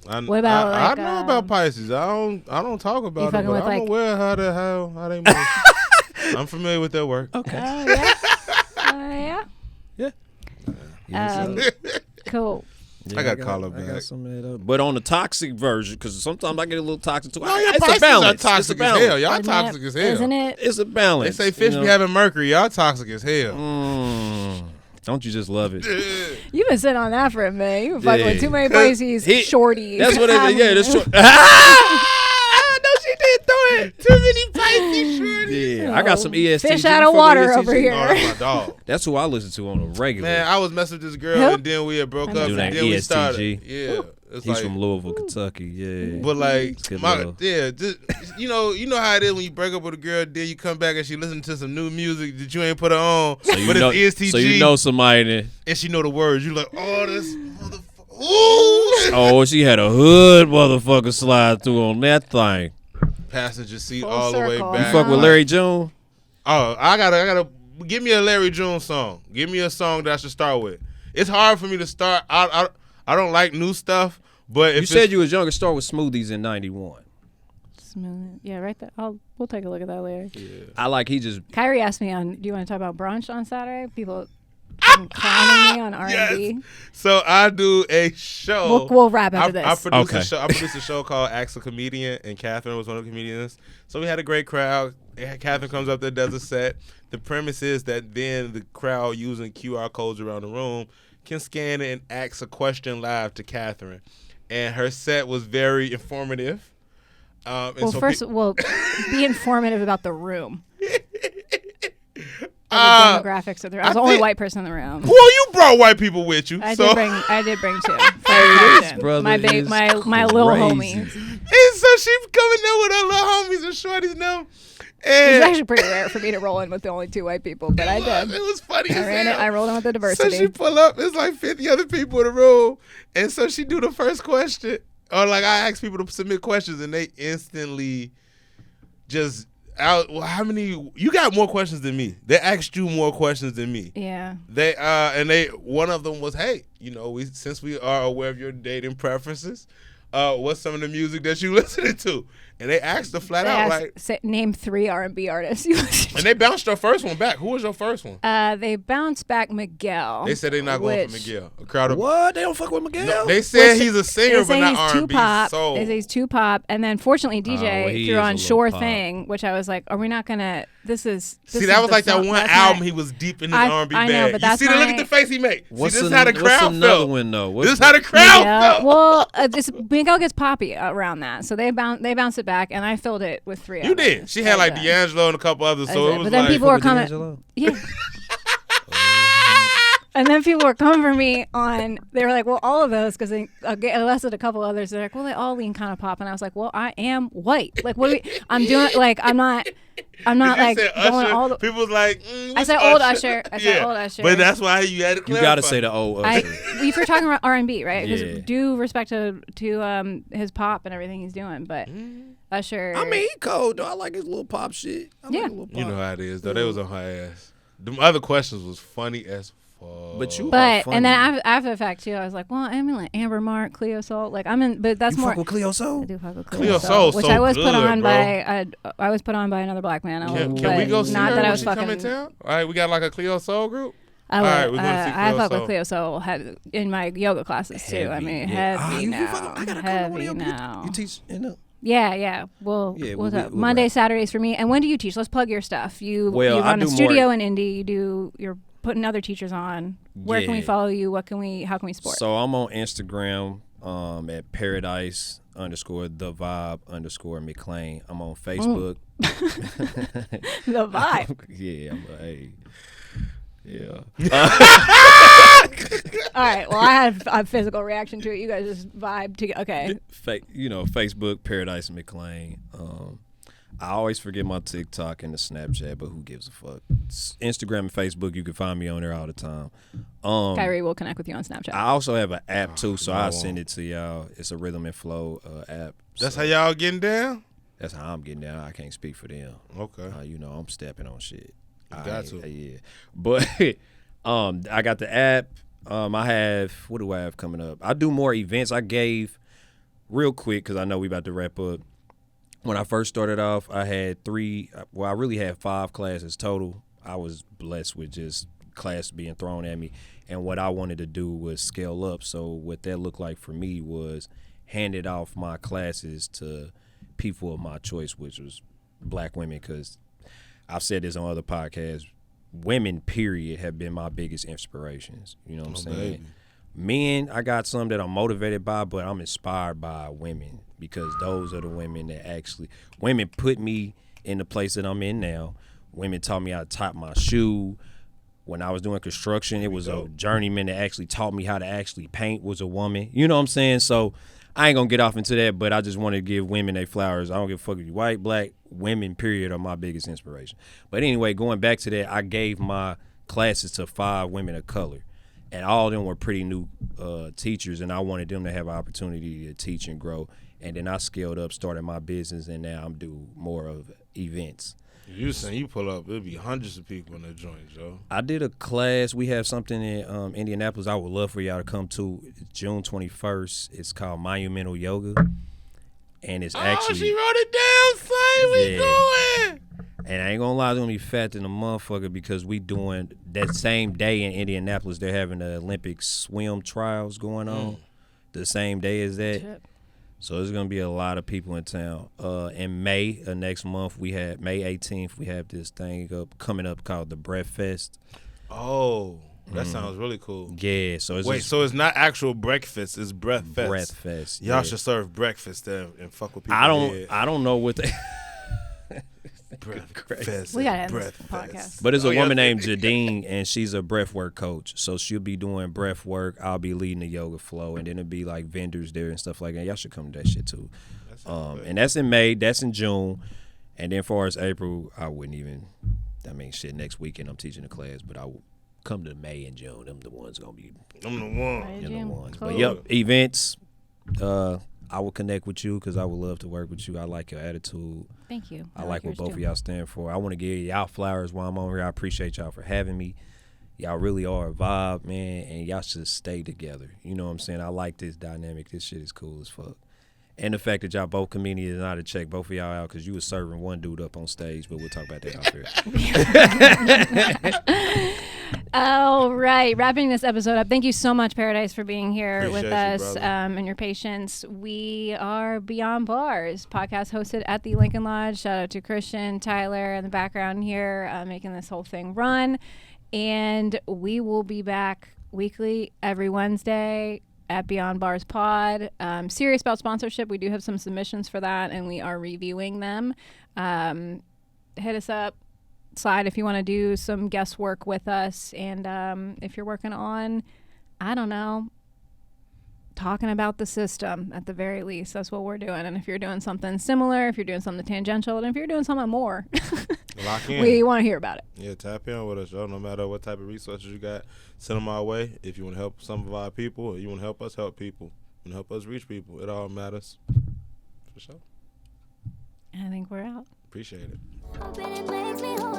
What about I know about Pisces. I don't talk about it, but I'm aware how they move. I'm familiar with their work. Okay. Yeah. Yeah. Cool. Yeah, I got to call her I back. got some of that. But on the toxic version, because sometimes I get a little toxic too. No, your it's Pisces a balance. are toxic as hell. Y'all toxic as hell. Isn't it? It's a balance. They say fish be having mercury. Y'all toxic as hell. Don't you just love it? You've been sitting on that for a minute. You've been fucking with too many Pisces shorties. That's what it is. Yeah, that's short. No, she did throw it. Too many Pisces shorties. Yeah, I got some ESTG. Fish out of water over here. Oh, that's my dog. That's who I listen to on a regular. Man, I was messing with this girl, and then we had broke up, and then we started. Yeah. He's like, from Louisville, Kentucky. Yeah. But like, just, you know how it is when you break up with a girl, then you come back and she listen to some new music that you ain't put her on, but it's ESTG. So you know somebody that, and she know the words. You like, oh, this motherfucker. Ooh. Oh, she had a hood motherfucker slide through on that thing. Passenger seat Full all circle. the way back. You fuck with Larry June? Oh, I gotta give me a Larry June song. Give me a song that I should start with. It's hard for me to start. I don't like new stuff. But if you said you was younger, start with Smoothies in '91. Smooth. Yeah, right there. We'll take a look at that later. Yeah. I like he just. Kyrie asked me do you want to talk about brunch on Saturday? People clowning me on R&B. Yes. So I do a show. We'll wrap after this. I produced a show called Ask a Comedian, and Kathryn was one of the comedians. So we had a great crowd. Kathryn comes up there, does a set. The premise is that then the crowd using QR codes around the room can scan it and ask a question live to Kathryn. And her set was very informative. Be informative about the room. The demographics of the room. I was the only white person in the room. Well, you brought white people with you. I did bring two. My little homies. And so she's coming there with her little homies and shorties now. And it's actually pretty rare for me to roll in with the only two white people, but I did. It was funny as hell. I rolled in with the diversity. So she pull up. It's like 50 other people in the room. And so she do the first question. Or like I ask people to submit questions and they instantly just out. Well, how many? You got more questions than me. They asked you more questions than me. Yeah. One of them was, hey, since we are aware of your dating preferences, what's some of the music that you listening to? And they asked her flat out, like, name 3 R&B artists you listen to. And they bounced your first one back. Who was your first one? They bounced back Miguel. They said they're not going for Miguel. A crowd of what? They don't fuck with Miguel? No, they said he's a singer, but not R&B. They say he's too pop. And then fortunately, DJ threw on Sure Thing, which I was like, are we not gonna See, that was like that one album he was deep in his R&B bag. know, but that's look at the face he made. This is how the crowd felt. Another one though? This is how the crowd felt. Well, Bingo gets poppy around that, so they bounced it back, and I filled it with 3 others. You did. She had like D'Angelo and a couple others, so it was. But then people were coming. Yeah. And then people were coming for me on, they were like, well, all of those, because I listed a couple others. They're like, well, they all lean kind of pop. And I was like, well, I am white. Like, what do we, I'm doing, like, I'm not like going all the. People was like, I said old Usher. I said old Usher. But that's why you had to clarify. You got to say the old Usher. If you're talking about R&B, right? Because due respect to his pop and everything he's doing. But Usher. I mean, he cold, though. I like his little pop shit. Yeah. Like little pop. You know how it is, though. They was on her ass. The other questions was funny as fuck. But and then after the fact too, I was like, well, I mean, like Amber Mark, Cleo Sol, like I'm in, but that's you more. Fuck with Cleo Sol? I do fuck with Cleo Sol, which so I was good, put on bro. I was put on by another black man. Can we go see not her that I when was she fucking. come in town? All right, we got like a Cleo Soul group. I All right, we're going to see I Cleo fuck Sol. with Cleo Sol in my yoga classes too. I mean, heavy now. I gotta heavy come now. You teach, Yeah. Well, what's up? Monday, Saturdays for me. And when do you teach? Let's plug your stuff. You run a studio in Indy. You're putting other teachers on. Where can we follow you? How can we support? So I'm on Instagram at paradise_the_vibe_McClain. I'm on Facebook. The vibe. Yeah, yeah. All right. Well, I had a physical reaction to it. You guys just vibe together. Okay. Facebook Paradise McClain. I always forget my TikTok and the Snapchat, but who gives a fuck? Instagram and Facebook, you can find me on there all the time. Kyrie will connect with you on Snapchat. I also have an app too, so I'll send it to y'all. It's a Rhythm and Flow app. That's how y'all getting down? That's how I'm getting down. I can't speak for them. Okay. I'm stepping on shit. Got to. Yeah. But I got the app. I have, what do I have coming up? I do more events. I gave, real quick, because I know we about to wrap up. When I first started off, I had I really had 5 classes total. I was blessed with just class being thrown at me. And what I wanted to do was scale up. So what that looked like for me was handed off my classes to people of my choice, which was black women, because I've said this on other podcasts. Women, period, have been my biggest inspirations. You know what I'm saying? Baby. Men, I got some that I'm motivated by, but I'm inspired by women, because those are the women that women put me in the place that I'm in now. Women taught me how to top my shoe. When I was doing construction, it was a journeyman that actually taught me how to actually paint, was a woman. You know what I'm saying? So I ain't gonna get off into that, but I just want to give women their flowers. I don't give a fuck if you white, black, women, period, are my biggest inspiration. But anyway, going back to that, I gave my classes to 5 women of color. And all of them were pretty new teachers, and I wanted them to have an opportunity to teach and grow. And then I scaled up, started my business, and now I'm doing more of events. You saying you pull up, it'll be hundreds of people in that joint, Joe. I did a class. We have something in Indianapolis I would love for y'all to come to. June 21st. It's called Monumental Yoga. And it's actually... she wrote it down, son. We going. And I ain't gonna lie, it's gonna be fat than a motherfucker, because we doing that same day in Indianapolis. They're having the Olympic swim trials going on the same day as that. Shit. So there's gonna be a lot of people in town. In May next month, we have May 18th. We have this thing coming up called the Breath Fest. Oh, that sounds really cool. Yeah. So it's so it's not actual breakfast. It's Breath Fest. Breath Fest. Y'all should serve breakfast there and fuck with people. I don't know what they. Breath We gotta end this Breath podcast. But it's a woman named Jadine, and she's a breathwork coach. So she'll be doing breath work. I'll be leading the yoga flow, and then it'll be like vendors there and stuff like that. Y'all should come to that shit too. And that's in May. That's in June. And then far as April, I wouldn't even. I mean, shit. Next weekend I'm teaching a class, but I will come to May and June. Them the ones gonna be. I'm the one. Right, The ones. cool. But yep, events. I will connect with you, because I would love to work with you. I like your attitude. Thank you. I like what yours both too. of y'all stand for. I want to give y'all flowers while I'm on here. I appreciate y'all for having me. Y'all really are a vibe, man, and y'all should stay together. You know what I'm saying? I like this dynamic. This shit is cool as fuck. And the fact that y'all both comedians and I to check both of y'all out, because you was serving one dude up on stage, but we'll talk about that off here. All right, wrapping this episode up. Thank you so much, Paradise, for being here Appreciate with you, us brother. and your patience. We are Beyond Bars, podcast hosted at the Lincoln Lodge. Shout out to Christian, Tyler in the background here, making this whole thing run. And we will be back weekly every Wednesday at Beyond Bars Pod. Serious about sponsorship. We do have some submissions for that, and we are reviewing them. Hit us up. Slide if you want to do some guest work with us, and if you're working on, I don't know, talking about the system at the very least, that's what we're doing. And if you're doing something similar, if you're doing something tangential, and if you're doing something more, Lock in. we want to hear about it. Yeah, tap in with us, yo. No matter what type of resources you got, send them our way. If you want to help some of our people, or you want to help us help people, and help us reach people, it all matters. For sure. I think we're out. Appreciate it. Hoping it makes me whole